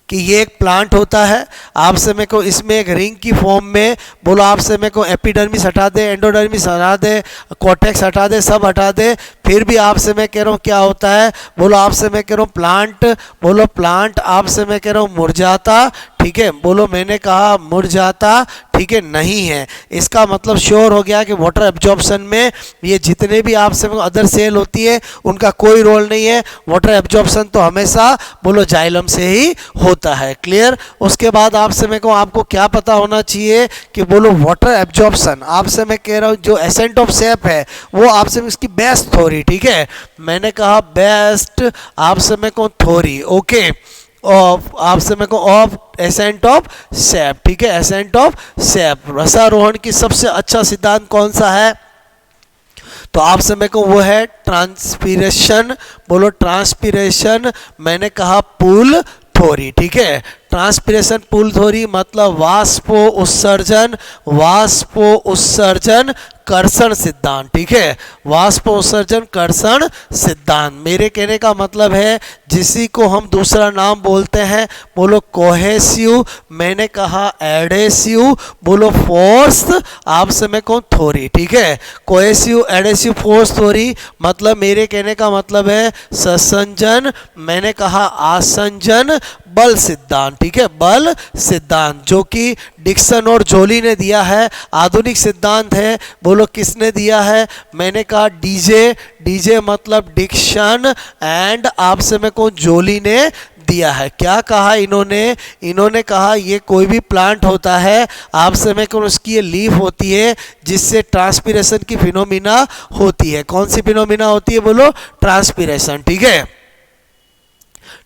कि ये एक प्लांट होता है, आपसे मैं को इसमें एक रिंग की फॉर्म में, बोलो आपसे मैं को एपिडर्मिस हटा दे, एंडोडर्मिस हटा दे, कॉर्टेक्स हटा दे, सब हटा दे, फिर भी आपसे मैं कह रहा हूँ क्या होता है, बोलो आपसे मैं कह रहा हूँ प्लांट, बोलो प्लांट आपसे मैं कह रहा हूँ मुरझाता, ठीक है, बोलो मैंने कहा मुरझाता, ठीक है, नहीं है। इसका मतलब श्योर हो गया कि वाटर एब्जॉर्प्शन में ये जितने भी आपसे अदर सेल होती है उनका कोई रोल नहीं है, वाटर एब्जॉर्प्शन तो हमेशा बोलो जाइलम से ही होता है। क्लियर? उसके बाद आपसे मैं कहूँ आपको क्या पता होना चाहिए कि बोलो वाटर एब्जॉर्प्शन, आपसे मैं कह रहा हूँ जो एसेंट ऑफ सैप है वो आपसे इसकी बेस्ट थ्योरी, ठीक है, मैंने कहा बेस्ट आपसे मैं कहूँ थ्योरी, ओके, ऑफ आपसे मैं कहूँ ऑफ एसेंट ऑफ सैप, ठीक है, एसेंट ऑफ सैप। रसारोहण की सबसे अच्छा सिद्धांत कौन सा है, तो आपसे मैं कहूँ वो है ट्रांसपीरेशन, बोलो ट्रांसपीरेशन, मैंने कहा पुल थ्योरी, ठीक है, ट्रांसपिरेशन पुल थ्योरी मतलब वाष्पो उत्सर्जन कर्षण सिद्धांत, ठीक है, वाष्प उत्सर्जन कर्षण सिद्धांत। मेरे कहने का मतलब है जिसी को हम दूसरा नाम बोलते हैं, बोलो कोहेसिव, मैंने कहा एडेसिव, बोलो फोर्स, आपसे मैं कहूँ थ्योरी, ठीक है, कोहेसिव एडेसिव फोर्स थ्योरी मतलब मेरे कहने का मतलब है संसंजन, मैंने कहा आसंजन बल सिद्धांत, ठीक है, बल सिद्धांत जो कि डिक्सन और जोली ने दिया है, आधुनिक सिद्धांत है। बोलो किसने दिया है, मैंने कहा डीजे मतलब डिक्सन एंड आपसे मैं कहूँ जोली ने दिया है। क्या कहा इन्होंने कहा ये कोई भी प्लांट होता है, आपसे मैं कहूँ उसकी ये लीफ होती है जिससे ट्रांसपिरेशन की फिनोमिना होती है। कौन सी फिनोमिना होती है, बोलो ट्रांसपिरेशन, ठीक है।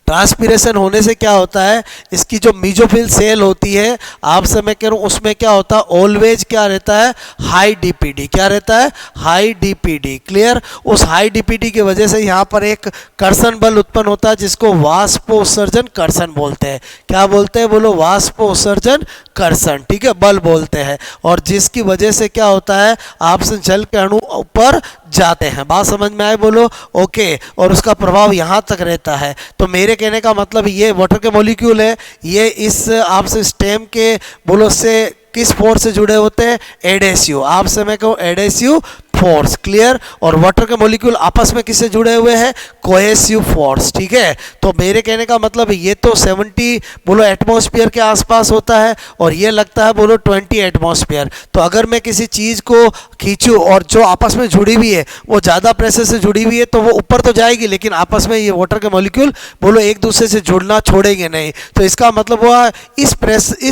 ट्रांसपिरेशन होने से क्या होता है, इसकी जो मीजोफिल सेल होती है, आपसे मैं कह रहा हूँ उसमें क्या होता है, ऑलवेज क्या रहता है, हाई डीपीडी, क्या रहता है, हाई डीपीडी, क्लियर। उस हाई डीपीडी की वजह से यहाँ पर एक कर्षण बल उत्पन्न होता है जिसको वाष्प उत्सर्जन कर्षण बोलते हैं। क्या बोलते हैं, बोलो वाष्प उत्सर्जन कर्षण, ठीक है, बल बोलते हैं। और जिसकी वजह से क्या होता है, आपसे जल के अणु ऊपर जाते हैं। बात समझ में आए, बोलो ओके। और उसका प्रभाव यहाँ तक रहता है। तो मेरे कहने का मतलब ये वाटर के मॉलिक्यूल है, ये इस आपसे स्टेम के बोलो से किस फोर्स से जुड़े होते हैं, एडेसिव, आपसे मैं कहूँ एडेसिव फोर्स, क्लियर। और वाटर के मॉलिक्यूल आपस में किससे जुड़े हुए हैं, कोहेसिव फोर्स, ठीक है। तो मेरे कहने का मतलब ये तो 70 बोलो एटमॉस्फेयर के आसपास होता है और ये लगता है बोलो 20 एटमॉस्फेयर। तो अगर मैं किसी चीज़ को खींचूं और जो आपस में जुड़ी हुई है वो ज़्यादा प्रेशर से जुड़ी हुई है तो वो ऊपर तो जाएगी, लेकिन आपस में ये वाटर के मॉलिक्यूल बोलो एक दूसरे से जुड़ना छोड़ेंगे नहीं। तो इसका मतलब हुआ इस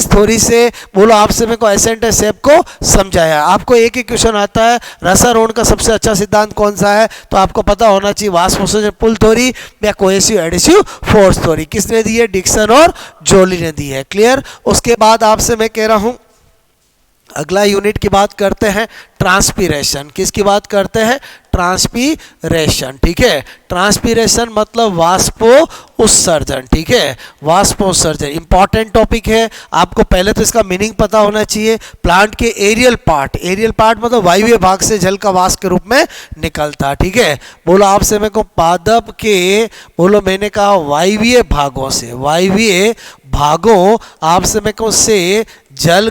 थ्योरी से बोलो आपसे मेरे को एसेंट शेप को समझाया। आपको एक ही क्वेश्चन आता है, रसारोहण का सबसे अच्छा सिद्धांत कौन सा है, तो आपको पता होना चाहिए वाष्प उत्सर्जन पुल थ्योरी या कोहेसिव एडेसिव फोर्स थ्योरी। किसने दी है, डिक्सन और जोली ने दी है, क्लियर। उसके बाद आपसे मैं कह रहा हूं अगला यूनिट की बात करते हैं, ट्रांसपीरेशन। किसकी बात करते हैं, ट्रांसपीरेशन, ठीक है। ट्रांसपीरेशन मतलब वाष्पो उत्सर्जन, ठीक है, वाष्पो उत्सर्जन इंपॉर्टेंट टॉपिक है। आपको पहले तो इसका मीनिंग पता होना चाहिए। प्लांट के एरियल पार्ट मतलब वायवीय भाग से जल का वाष्प के रूप में निकलता, ठीक है। बोलो आपसे मेरे को पादप के बोलो मैंने कहा वायवीय भागों आपसे मेरे को से जल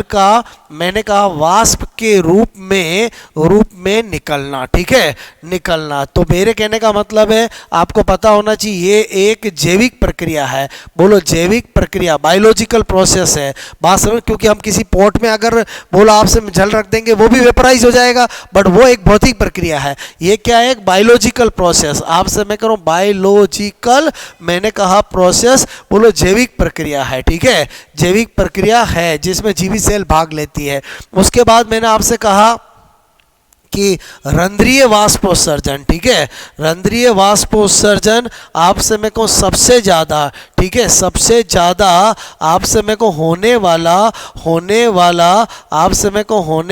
का मैंने कहा वाष्प के रूप में निकलना, ठीक है, निकलना। तो मेरे कहने का मतलब है आपको पता होना चाहिए ये एक जैविक प्रक्रिया है। बोलो जैविक प्रक्रिया, बायोलॉजिकल प्रोसेस है। बात समझ, क्योंकि हम किसी पॉट में अगर बोलो आपसे जल रख देंगे वो भी वेपराइज हो जाएगा, बट वो एक भौतिक प्रक्रिया है। ये क्या है, एक बायोलॉजिकल प्रोसेस। आपसे मैं करूँ बायोलॉजिकल, मैंने कहा प्रोसेस, बोलो जैविक प्रक्रिया है, ठीक है, जैविक प्रक्रिया है जिसमें जीवित सेल भाग लेती है। उसके बाद मैंने आपसे कहा कि रंध्रीय वाष्पोत्सर्जन, ठीक है, रंध्रीय वाष्पोत्सर्जन आपसे मेरे को सबसे ज़्यादा, ठीक है, सबसे ज़्यादा आपसे मेरे को होने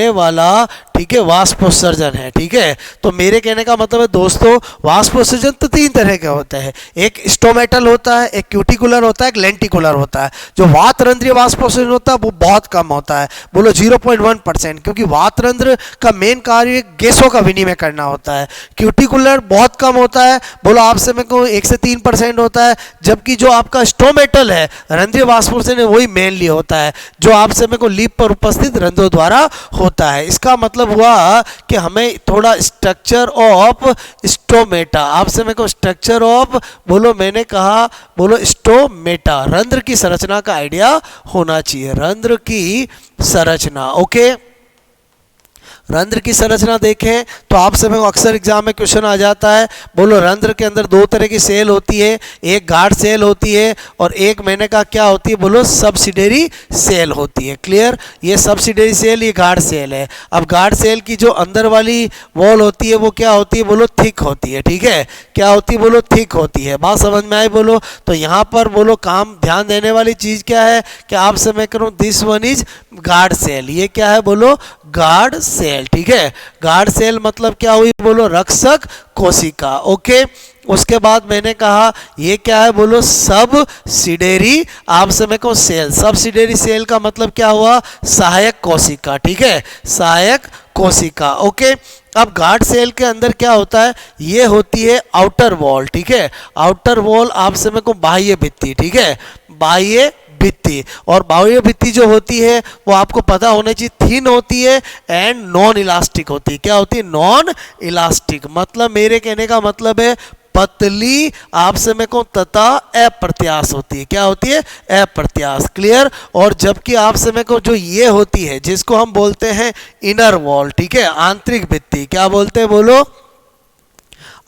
वाला ठीक है वाष्पोत्सर्जन है, ठीक है। तो मेरे कहने का मतलब है दोस्तों वाष्पोत्सर्जन तो 3 तरह के होते हैं, एक स्टोमेटल होता है, एक क्यूटिकुलर होता है, एक लेंटिकुलर होता है। जो वातरंध्रीय वाष्पोत्सर्जन होता है वो बहुत कम होता है, बोलो 0.1%, क्योंकि वातरंध्र का मेन कार्य गैसों का विनिमय करना होता है। क्यूटिकुलर बहुत कम होता है, बोलो आपसे मैं कहूँ 1 से 3% होता है। जबकि जो आपका स्टोमेटल है रंध्रीय वाष्पोत्सर्जन वही मेनली होता है, जो आपसे मैं कहूँ लीप पर उपस्थित रंध्रों द्वारा होता है। इसका मतलब हुआ कि हमें थोड़ा स्ट्रक्चर ऑफ स्टोमेटा, आपसे मेरे को स्ट्रक्चर ऑफ बोलो मैंने कहा बोलो स्टोमेटा, रंध्र की संरचना का आइडिया होना चाहिए, रंध्र की संरचना, ओके। रंध्र की संरचना देखें तो आपसे में अक्सर एग्जाम में क्वेश्चन आ जाता है, बोलो रंध्र के अंदर 2 तरह की सेल होती है, एक गार्ड सेल होती है और एक मैंने कहा क्या होती है, बोलो सब्सिडरी सेल होती है, क्लियर। ये सब्सिडरी सेल, ये गार्ड सेल है। अब गार्ड सेल की जो अंदर वाली वॉल होती है वो क्या होती है, बोलो थिक होती है, ठीक है, क्या होती है, बोलो थिक होती है। बात समझ में आई, बोलो। तो यहाँ पर बोलो काम ध्यान देने वाली चीज़ क्या है कि आपसे मैं करूँ this one is guard cell, ये क्या है, बोलो गार्ड सेल सेल, ठीक है। गार्ड सेल मतलब क्या हुई, बोलो रक्षक कोशिका, ओके। उसके बाद मैंने कहा ये क्या है, बोलो सबसिडियरी आप समय को सेल। सबसिडियरी सेल का मतलब क्या हुआ, सहायक कोशिका, ठीक है, सहायक कोशिका, ओके। अब गार्ड सेल के अंदर क्या होता है, ये होती है आउटर वॉल, ठीक है। आउटर वॉल आप समय को बाह्य भित्ति, ठीक है, बाह्य भित्ति। और बाह्य भित्ति जो होती है वो आपको पता होना चाहिए, थिन होती है एंड नॉन इलास्टिक होती है। क्या होती है, नॉन इलास्टिक। मतलब मेरे कहने का मतलब है पतली आप समय को तथा अप्रत्याश होती है। क्या होती है, अप्रत्याश, क्लियर। और जबकि आप समय को जो ये होती है जिसको हम बोलते हैं इनर वॉल, ठीक है, आंतरिक भित्ति, क्या बोलते हैं, बोलो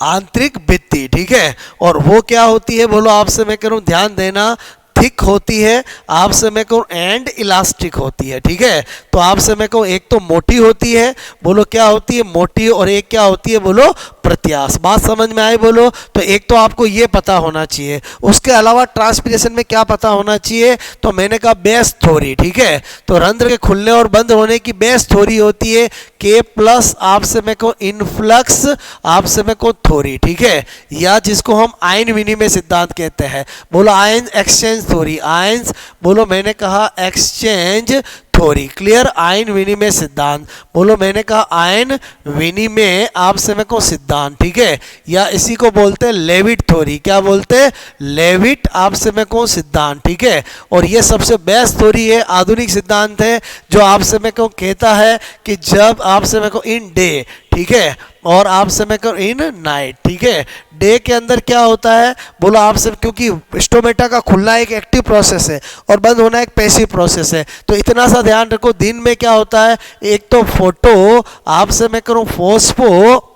आंतरिक भित्ति, ठीक है। और वो क्या होती है, बोलो आपसे मैं करूं ध्यान देना, थिक होती है आप समय को एंड इलास्टिक होती है, ठीक है। तो आप समय को एक तो मोटी होती है, बोलो क्या होती है, मोटी, और एक क्या होती है, बोलो प्रत्याश। बात समझ में आई, बोलो। तो एक तो आपको ये पता होना चाहिए, उसके अलावा ट्रांसपीरेशन में क्या पता होना चाहिए, तो मैंने कहा बेस थ्योरी, ठीक है। तो रंध्र के खुलने और बंद होने की बेस थ्योरी होती है के प्लस आप समय को इनफ्लक्स आप समय को थ्योरी, ठीक है, या जिसको हम आयन विनिमय सिद्धांत कहते हैं। बोलो आयन एक्सचेंज थ्योरी, आयंस, बोलो मैंने कहा एक्सचेंज थ्योरी, क्लियर। आयन विनिमय सिद्धांत, बोलो मैंने कहा आयन विनिमय आप समय को सिद्धांत, ठीक है, या इसी को बोलते हैं लेविट थ्योरी। क्या बोलते हैं, लेविट आप समय को सिद्धांत, ठीक है। और ये सबसे बेस्ट थ्योरी है, आधुनिक सिद्धांत है, जो आप समय को कहता है कि जब आप समय को इन डे, ठीक है, और आप समय को इन नाइट, ठीक है। डे के अंदर क्या होता है, बोलो आप सब, क्योंकि स्टोमेटा का खुलना एक एक्टिव प्रोसेस है और बंद होना एक पैसिव प्रोसेस है, तो इतना सा ध्यान रखो। दिन में क्या होता है, एक तो फोटो आप समय करो फोस्फो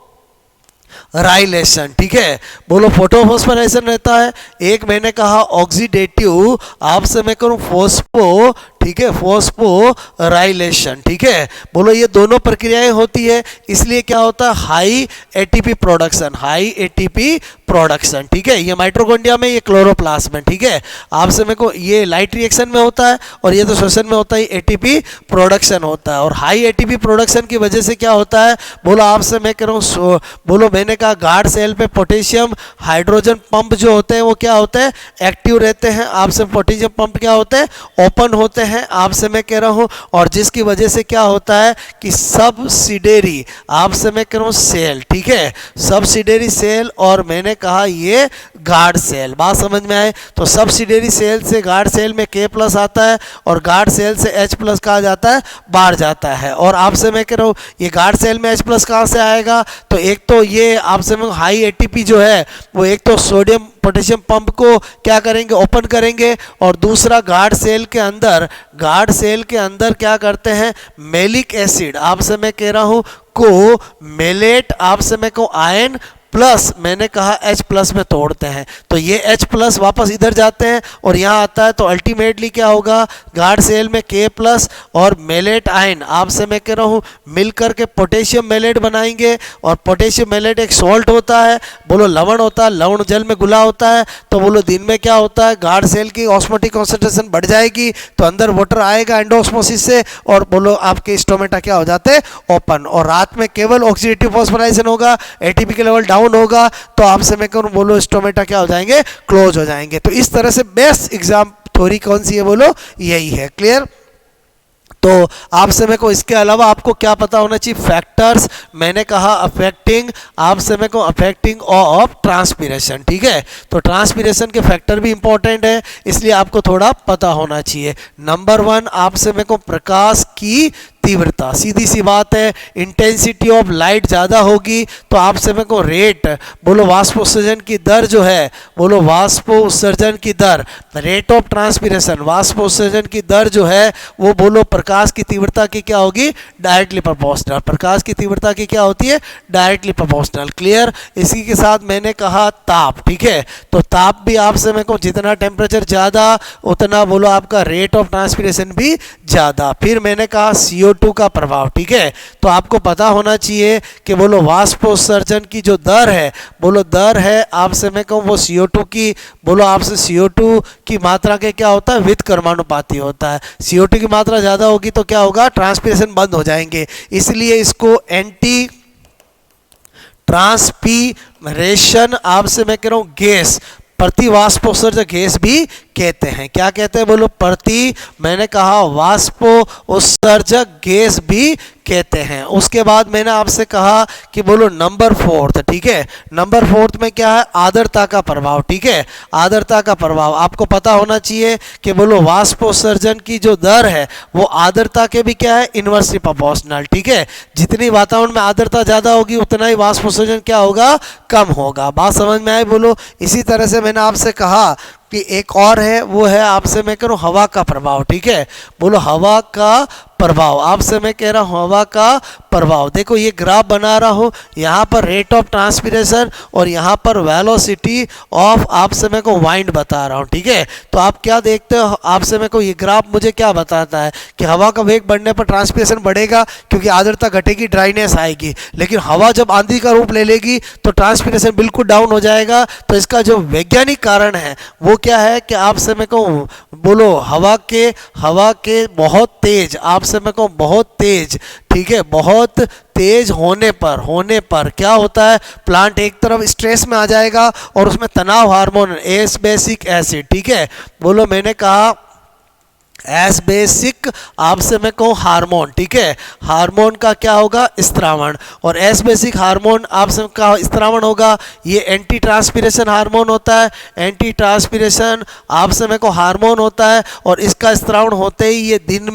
राइलेशन, ठीक है, बोलो फोटोफॉस्फोराइलेशन रहता है। एक मैंने कहा ऑक्सीडेटिव आप समय करूं फोस्फो, ठीक है, फोस्फोराइलेशन, ठीक है। बोलो ये दोनों प्रक्रियाएं होती है, इसलिए क्या होता है, high ATP production, high ATP production, ठीक है। ये माइटोकॉन्ड्रिया में, ये क्लोरोप्लास्ट में, ठीक है। आप समय को ये लाइट रिएक्शन में होता है और ये तो श्वसन में होता है, एटीपी प्रोडक्शन होता है। और हाई एटीपी प्रोडक्शन की वजह से क्या होता है, बोलो आपसे मैं कह रहा हूँ, बोलो मैंने कहा गार्ड सेल पे पोटेशियम हाइड्रोजन पंप जो होते हैं वो क्या होते हैं, एक्टिव रहते हैं। आपसे पोटेशियम पंप क्या होते हैं, ओपन होते हैं, आपसे मैं कह रहा हूँ। और जिसकी वजह से क्या होता है कि सबसिडियरी आपसे मैं कह रहा हूँ सेल, ठीक है, सबसिडियरी सेल, और मैंने कहा ये गार्ड सेल। बात समझ में आए, तो सबसिडियरी सेल से गार्ड सेल में के प्लस आता है और गार्ड सेल से एच प्लस कहा जाता है, बाहर जाता है। और आपसे मैं कह रहा हूँ ये गार्ड सेल में एच प्लस कहाँ से आएगा, तो एक तो ये आपसे मैं हाई एटीपी जो है वो एक तो सोडियम पोटेशियम पंप को क्या करेंगे, ओपन करेंगे, और दूसरा गार्ड सेल के अंदर, गार्ड सेल के अंदर क्या करते हैं, मेलिक एसिड आपसे मैं कह रहा हूँ को मेलेट आपसे मैं को आयन प्लस मैंने कहा H प्लस में तोड़ते हैं, तो ये H प्लस वापस इधर जाते हैं और यहाँ आता है। तो अल्टीमेटली क्या होगा, गार्ड सेल में K प्लस और मेलेट आयन आपसे मैं कह रहा हूँ मिलकर के पोटेशियम मेलेट बनाएंगे। और पोटेशियम मेलेट एक सॉल्ट होता है, बोलो लवण होता है, लवण जल में घुला होता है। तो बोलो दिन में क्या होता है, गार्ड सेल की ऑस्मोटिक कॉन्सेंट्रेशन बढ़ जाएगी तो अंदर वाटर आएगा एंडोस्मोसिस से, और बोलो आपके स्टोमेटा क्या हो जाते हैं, ओपन। और रात में केवल ऑक्सीडेटिव फॉस्फोराइलेशन होगा, एटीपी के लेवल डाउन होगा, तो आपसे मैं कहूँ बोलो स्टोमेटा क्या हो जाएंगे, क्लोज हो जाएंगे। तो इस तरह से बेस्ट एग्जाम थ्योरी कौन सी है, बोलो यही है, क्लियर। तो आपसे मेरे को इसके अलावा आपको क्या पता होना चाहिए, फैक्टर्स मैंने कहा अफेक्टिंग आपसे मेरे को अफेक्टिंग ऑफ ट्रांसपीरेशन, ठीक है। तो ट्रांसपीरेशन के फैक्टर भी इंपॉर्टेंट है, इसलिए आपको थोड़ा पता होना चाहिए। नंबर 1 आपसे मेरे को प्रकाश की तीव्रता, सीधी सी बात है, इंटेंसिटी ऑफ लाइट ज़्यादा होगी तो आपसे मेरे को रेट, बोलो वाष्प उत्सर्जन की दर जो है, बोलो वाष्प उत्सर्जन की दर, रेट ऑफ ट्रांसपीरेशन, वाष्प उत्सर्जन की दर जो है वो बोलो प्रकाश की तीव्रता की क्या होगी, डायरेक्टली प्रोपोर्शनल। प्रकाश की तीव्रता की क्या होती है, डायरेक्टली प्रोपोर्शनल, क्लियर। इसी के साथ मैंने कहा ताप, ठीक है। तो ताप भी आपसे मेरे को जितना टेम्परेचर ज़्यादा उतना बोलो आपका रेट ऑफ ट्रांसपीरेशन भी ज़्यादा। फिर मैंने कहा CO2 CO2 का प्रभाव, ठीक है। तो आपको पता होना चाहिए कि बोलो वाष्पोत्सर्जन की जो दर है, बोलो दर है आपसे मैं कहूँ वो CO2 की, बोलो आपसे CO2 की मात्रा के क्या होता है, विद कर्मानुपाती होता है। CO2 की मात्रा ज़्यादा होगी तो क्या होगा, ट्रांसपिरेशन बंद हो जाएंगे, इसलिए इसको एंटी ट्रांसपीरेशन आपसे मैं कह रहा हूँ गैस, प्रतिवाष्पोत्सर्जक गैस भी कहते हैं। क्या कहते हैं, बोलो प्रति, मैंने कहा वाष्पोत्सर्जक गैस भी कहते हैं। उसके बाद मैंने आपसे कहा कि बोलो नंबर फोर्थ, ठीक है। नंबर फोर्थ में क्या है, आर्द्रता का प्रभाव, ठीक है। आर्द्रता का प्रभाव आपको पता होना चाहिए कि बोलो वाष्पोत्सर्जन की जो दर है वो आर्द्रता के भी क्या है, इनवर्सली प्रोपोर्शनल, ठीक है। जितनी वातावरण में आर्द्रता ज़्यादा होगी उतना ही वाष्पोत्सर्जन क्या होगा, कम होगा। बात समझ में आई, बोलो। इसी तरह से मैंने आपसे कहा कि एक और है, वो है आपसे मैं कह रहा हूँ हवा का प्रभाव, ठीक है। बोलो हवा का प्रभाव, आपसे मैं कह रहा हूँ हवा का प्रभाव। देखो ये ग्राफ बना रहा हूँ, यहाँ पर रेट ऑफ ट्रांसपिरेशन और यहाँ पर वेलोसिटी ऑफ आपसे मैं को वाइंड बता रहा हूँ, ठीक है। तो आप क्या देखते हो, आपसे मैं को ये ग्राफ मुझे क्या बताता है कि हवा का वेग बढ़ने पर ट्रांसपिरेशन बढ़ेगा क्योंकि आर्द्रता घटेगी, ड्राइनेस आएगी। लेकिन हवा जब आंधी का रूप ले लेगी तो ट्रांसपिरेशन बिल्कुल डाउन हो जाएगा। तो इसका जो वैज्ञानिक कारण है वो क्या है कि आपसे मैं कहूँ बोलो हवा के बहुत तेज, आपसे मैं कहूँ बहुत तेज, ठीक है, बहुत तेज होने पर क्या होता है, प्लांट एक तरफ स्ट्रेस में आ जाएगा और उसमें तनाव हार्मोन एस बेसिक एसिड, ठीक है। बोलो मैंने कहा एस बेसिक आपसे मैं कहूँ हार्मोन, ठीक है। हार्मोन का क्या होगा, स्त्रावण, और एस बेसिक हार्मोन आपसे का स्त्रावण होगा, ये एंटी ट्रांसपिरेशन हार्मोन होता है। एंटी ट्रांसपिरेशन आपसे मैं को हार्मोन होता है और इसका स्त्रावण होते ही ये दिन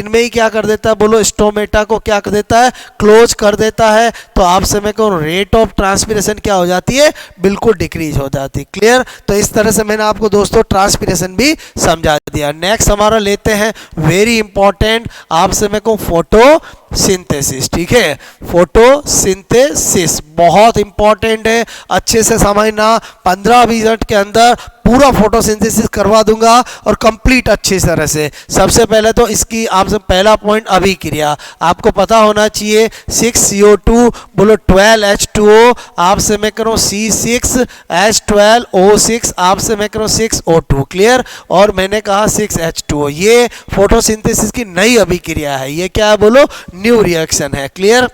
में ही क्या कर देता है, बोलो स्टोमेटा को क्या कर देता है, क्लोज कर देता है। तो आपसे मैं कहूँ रेट ऑफ ट्रांसपिरेशन क्या हो जाती है, बिल्कुल डिक्रीज हो जाती है। क्लियर। तो इस तरह से मैंने आपको दोस्तों ट्रांसपिरेशन भी समझा दिया। नेक्स्ट हमारा लेते हैं वेरी इंपॉर्टेंट आपसे मैं कहूँ फोटोसिंथेसिस, ठीक है। फोटोसिंथेसिस बहुत इंपॉर्टेंट है, अच्छे से समझना। 15-20 मिनट के अंदर पूरा फोटोसिंथेसिस करवा दूंगा और कंप्लीट अच्छी तरह से। सबसे पहले तो इसकी आपसे पहला पॉइंट अभिक्रिया आपको पता होना चाहिए, 6CO2 बोलो 12H2O, आपसे मैं करूँ C6H12O6, आपसे मैं करूँ 6O2, क्लियर। और मैंने कहा 6H2O, ये फोटोसिंथेसिस की नई अभिक्रिया है। ये क्या है, बोलो न्यू रिएक्शन है, क्लियर।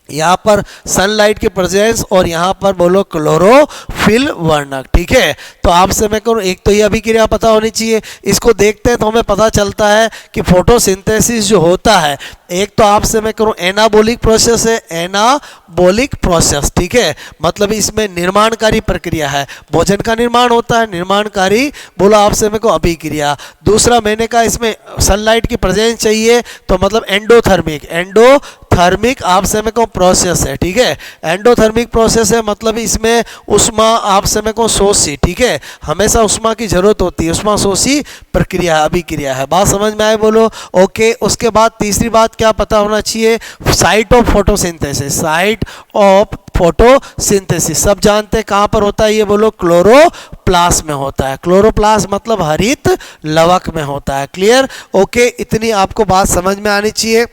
यहाँ पर सनलाइट की प्रेजेंस और यहाँ पर बोलो क्लोरोफिल वर्णक, ठीक है। तो आपसे मैं कहूँ एक तो ये अभिक्रिया पता होनी चाहिए। इसको देखते हैं तो हमें पता चलता है कि फोटोसिंथेसिस जो होता है, एक तो आपसे मैं करूँ एनाबोलिक प्रोसेस है, एनाबोलिक प्रोसेस, ठीक है। मतलब इसमें निर्माणकारी प्रक्रिया है, भोजन का निर्माण होता है, निर्माणकारी बोला आपसे मैं को अभिक्रिया। दूसरा मैंने कहा इसमें सनलाइट की प्रेजेंस चाहिए, तो मतलब एंडोथर्मिक आपसे मैं कहूँ प्रोसेस है, ठीक है। एंडोथर्मिक प्रोसेस है, मतलब इसमें उष्मा आपसे मैं कहूँ शोषी, ठीक है। हमेशा उष्मा की जरूरत होती है, उष्मा शोषी प्रक्रिया अभिक्रिया है। बात समझ में आए, बोलो ओके। उसके बाद तीसरी बात क्या पता होना चाहिए, site of photosynthesis. Site of photosynthesis सब जानते हैं कहाँ पर होता है, ये बोलो क्लोरोप्लास्ट में होता है। क्लोरोप्लास्ट मतलब हरित लवक में होता है, क्लियर। ओके, इतनी आपको बात समझ में आनी चाहिए।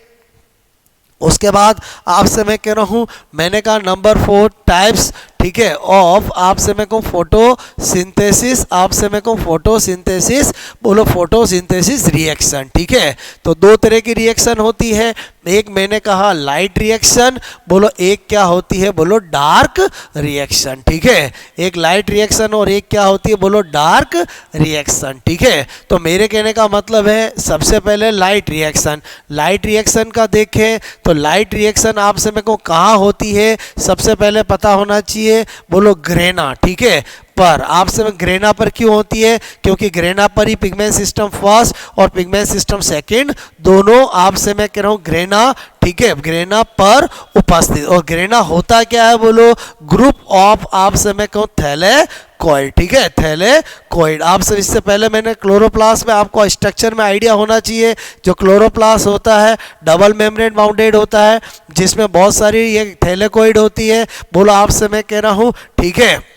उसके बाद आपसे मैं कह रहा हूँ, मैंने कहा नंबर 4 टाइप्स, ठीक है, ऑफ आपसे मैं कहूँ फोटोसिंथेसिस, आपसे मैं कहूँ फोटोसिंथेसिस बोलो फोटोसिंथेसिस रिएक्शन, ठीक है। तो दो तरह की रिएक्शन होती है, एक मैंने कहा लाइट रिएक्शन, बोलो एक क्या होती है, बोलो डार्क रिएक्शन, ठीक है। एक लाइट रिएक्शन और एक क्या होती है, बोलो डार्क रिएक्शन, ठीक है। तो मेरे कहने का मतलब है सबसे पहले लाइट रिएक्शन। लाइट रिएक्शन का देखें तो लाइट रिएक्शन आपसे मैं कहूँ कहाँ होती है, सबसे पहले पता होना चाहिए, बोलो ग्रेना, ठीक है। पर आपसे ग्रेना पर क्यों होती है, क्योंकि ग्रेना पर ही पिगमेंट सिस्टम फर्स्ट और पिगमेंट सिस्टम सेकंड दोनों आपसे मैं कह रहा हूँ ग्रेना, ठीक है, ग्रेना पर उपस्थित। और ग्रेना होता क्या है, बोलो ग्रुप ऑफ आपसे मैं कहूँ थैलेकोइड, ठीक है, थैलेकोइड। आपसे इससे पहले मैंने क्लोरोप्लास्ट में आपको स्ट्रक्चर में आइडिया होना चाहिए। जो क्लोरोप्लास्ट होता है डबल मेम्ब्रेन बाउंडेड होता है, जिसमें बहुत सारी ये थैलेकोइड होती है, बोलो आपसे मैं कह रहा हूँ, ठीक है।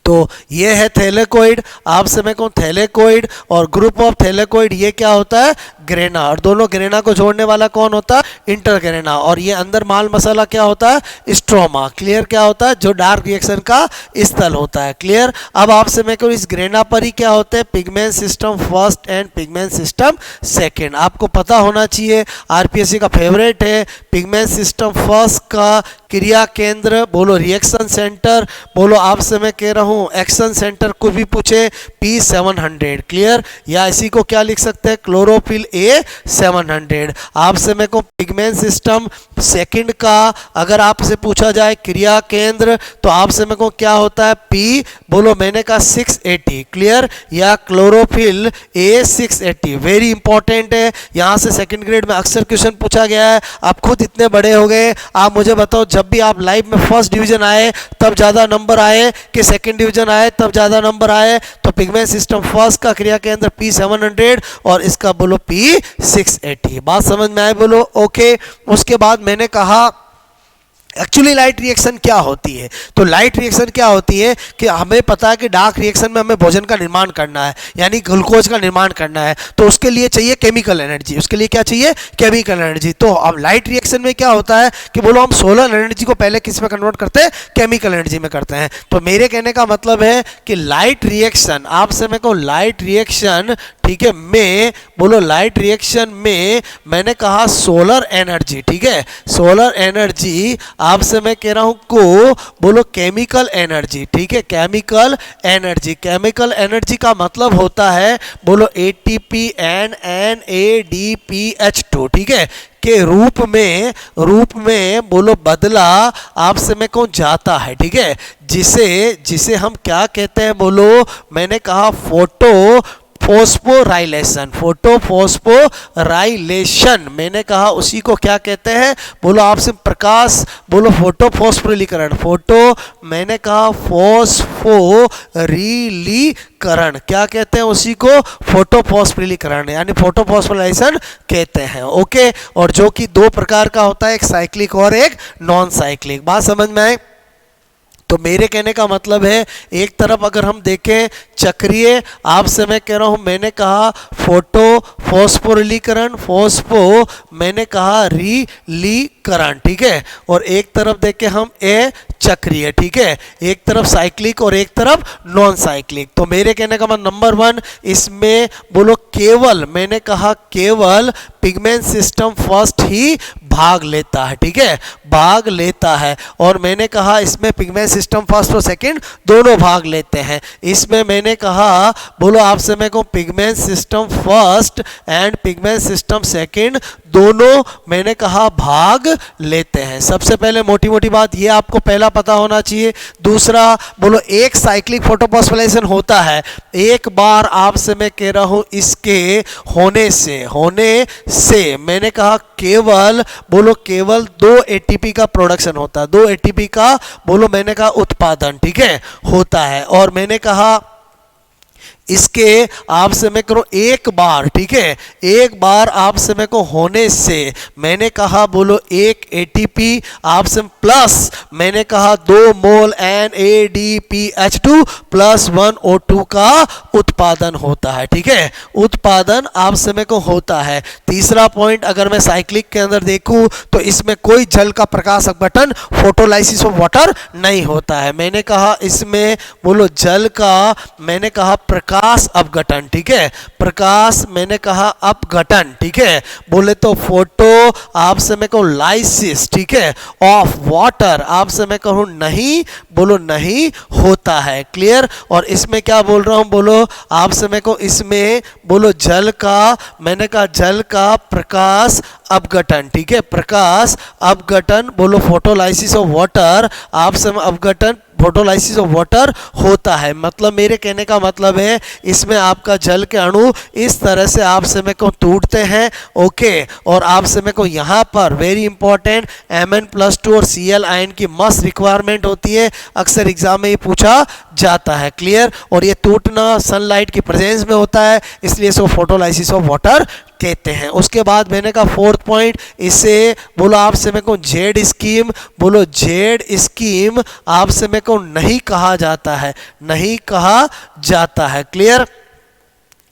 तो ये है थैलेकोइड, आपसे मैं कहूँ थैलेकोइड, और ग्रुप ऑफ थैलेकोइड ये क्या होता है, ग्रेना, और दोनों ग्रेना को जोड़ने वाला कौन होता है? इंटरग्रेना। और ये अंदर माल मसाला क्या होता है? स्ट्रोमा। क्लियर? क्या होता है? जो डार्क रिएक्शन का स्थल होता है। क्लियर? अब आपसे मैं कहूँ इस ग्रेना पर ही क्या होते हैं? Pigment system first and pigment system second. आपको पता होना चाहिए, आरपीएससी का फेवरेट है, पिगमेंट सिस्टम फर्स्ट का क्रिया केंद्र बोलो रिएक्शन सेंटर, बोलो आपसे मैं कह रहा हूँ एक्शन सेंटर को भी पूछे P700। क्लियर? या इसी को क्या लिख सकते हैं? Chlorophyll A700। आपसे मैं को पिगमेंट सिस्टम सेकंड का अगर आपसे पूछा जाए क्रिया केंद्र तो आपसे मैं को क्या होता है? P बोलो मैंने कहा 680। क्लियर? या क्लोरोफिल A680। वेरी इंपॉर्टेंट है, यहाँ से सेकंड ग्रेड में अक्सर क्वेश्चन पूछा गया है। आप खुद इतने बड़े हो गए, आप मुझे बताओ जब भी आप लाइफ में फर्स्ट डिवीजन आए तब ज़्यादा नंबर आए कि सेकंड डिवीजन आए तब ज़्यादा नंबर आए? तो पिगमेंट सिस्टम फर्स्ट का क्रिया केंद्र P700 और इसका बोलो P680। बात समझ में आए? बोलो ओके। उसके बाद मैंने कहा एक्चुअली लाइट रिएक्शन क्या होती है? तो लाइट रिएक्शन क्या होती है कि हमें पता है कि डार्क रिएक्शन में हमें भोजन का निर्माण करना है, यानी ग्लूकोज का निर्माण करना है, तो उसके लिए चाहिए केमिकल एनर्जी। उसके लिए क्या चाहिए? Chemical energy. तो अब लाइट रिएक्शन में क्या होता है कि बोलो हम सोलर एनर्जी को पहले किस में कन्वर्ट करते हैं? केमिकल एनर्जी में करते हैं। तो मेरे कहने का मतलब है कि लाइट रिएक्शन, आपसे मैं कहूँ लाइट रिएक्शन, ठीक है, में बोलो लाइट रिएक्शन में मैंने कहा सोलर एनर्जी, ठीक है, सोलर एनर्जी आपसे मैं कह रहा हूं को बोलो केमिकल एनर्जी, ठीक है, केमिकल एनर्जी। केमिकल एनर्जी का मतलब होता है बोलो एटीपी एंड NADPH2, ठीक है, के रूप में बोलो बदला आपसे मैं कहूँ जाता है, ठीक है, जिसे हम क्या कहते हैं? बोलो मैंने कहा फोटोफॉस्फोराइलेशन मैंने कहा उसी को क्या कहते हैं? बोलो आपसे प्रकाश, बोलो फोटोफॉस्फोरिलीकरण, मैंने कहा फॉस्फोरिलीकरण, क्या कहते हैं उसी को? फोटोफॉस्फोरिलीकरण, यानी फोटोफॉस्फोराइलेशन कहते हैं। ओके, और जो कि दो प्रकार का होता है, एक साइक्लिक और एक नॉन साइक्लिक। बात समझ में आए? तो मेरे कहने का मतलब है एक तरफ अगर हम देखें चक्रीय, आपसे मैं कह रहा हूं मैंने कहा फोटोफॉस्फोरिलीकरण, मैंने कहा रीलीकरण, ठीक है, और एक तरफ देखें हम चक्रीय, ठीक है, एक तरफ साइक्लिक और एक तरफ नॉन साइक्लिक। तो मेरे कहने का मतलब नंबर 1 इसमें बोलो केवल मैंने कहा केवल पिगमेंट सिस्टम फर्स्ट ही भाग लेता है, ठीक है, भाग लेता है। और मैंने कहा इसमें पिगमेंट सिस्टम फर्स्ट और सेकंड दोनों भाग लेते हैं। इसमें मैंने कहा बोलो आपसे मैं कहूँ pigment system first and pigment system second दोनों मैंने कहा भाग लेते हैं। सबसे पहले मोटी मोटी बात ये आपको पहला पता होना चाहिए। दूसरा बोलो एक साइक्लिक फोटोफॉस्फोराइलेशन होता है, एक बार आपसे मैं कह रहा हूं इसके होने से मैंने कहा केवल बोलो केवल 2 ATP का प्रोडक्शन होता है, 2 ATP का बोलो मैंने कहा उत्पादन, ठीक है, होता है। और मैंने कहा इसके आपसे मैं करूं एक बार, ठीक है, एक बार आपसे मैं को होने से मैंने कहा बोलो 1 ATP आपसे प्लस मैंने कहा 2 मोल NADPH2 प्लस 1 O2 का उत्पादन होता है, ठीक है, उत्पादन आपसे मैं को होता है। तीसरा पॉइंट अगर मैं साइक्लिक के अंदर देखूं तो इसमें कोई जल का प्रकाश अपघटन फोटोलाइसिस ऑफ वाटर नहीं होता है। मैंने कहा इसमें बोलो जल का मैंने कहा प्रकाश अपघटन, ठीक है, प्रकाश मैंने कहा अपघटन, ठीक है, बोले तो फोटो आपसे मैं कहूं लाइसिस, ठीक है, ऑफ वाटर आपसे मैं कहूं नहीं बोलो नहीं होता है। क्लियर? और इसमें क्या बोल रहा हूं बोलो आपसे मैं को इसमें बोलो जल का मैंने कहा जल का प्रकाश अपघटन, ठीक है, प्रकाश अपघटन बोलो फोटोलाइसिस ऑफ वाटर आपसे अपघटन फोटोलाइसिस ऑफ वाटर होता है। मतलब मेरे कहने का मतलब है इसमें आपका जल के अणु इस तरह से आपसे में को टूटते हैं, ओके, और आपसे में को यहाँ पर वेरी इंपॉर्टेंट Mn+2 और Cl आयन की मस्ट रिक्वायरमेंट होती है, अक्सर एग्जाम में ये पूछा जाता है। क्लियर? और ये टूटना सनलाइट की प्रेजेंस में होता है, इसलिए इसको फोटोलाइसिस ऑफ वाटर कहते हैं। उसके बाद मैंने कहा फोर्थ पॉइंट इसे बोलो आपसे मैं को जेड स्कीम बोलो जेड स्कीम आपसे मैं को नहीं कहा जाता है, नहीं कहा जाता है। क्लियर?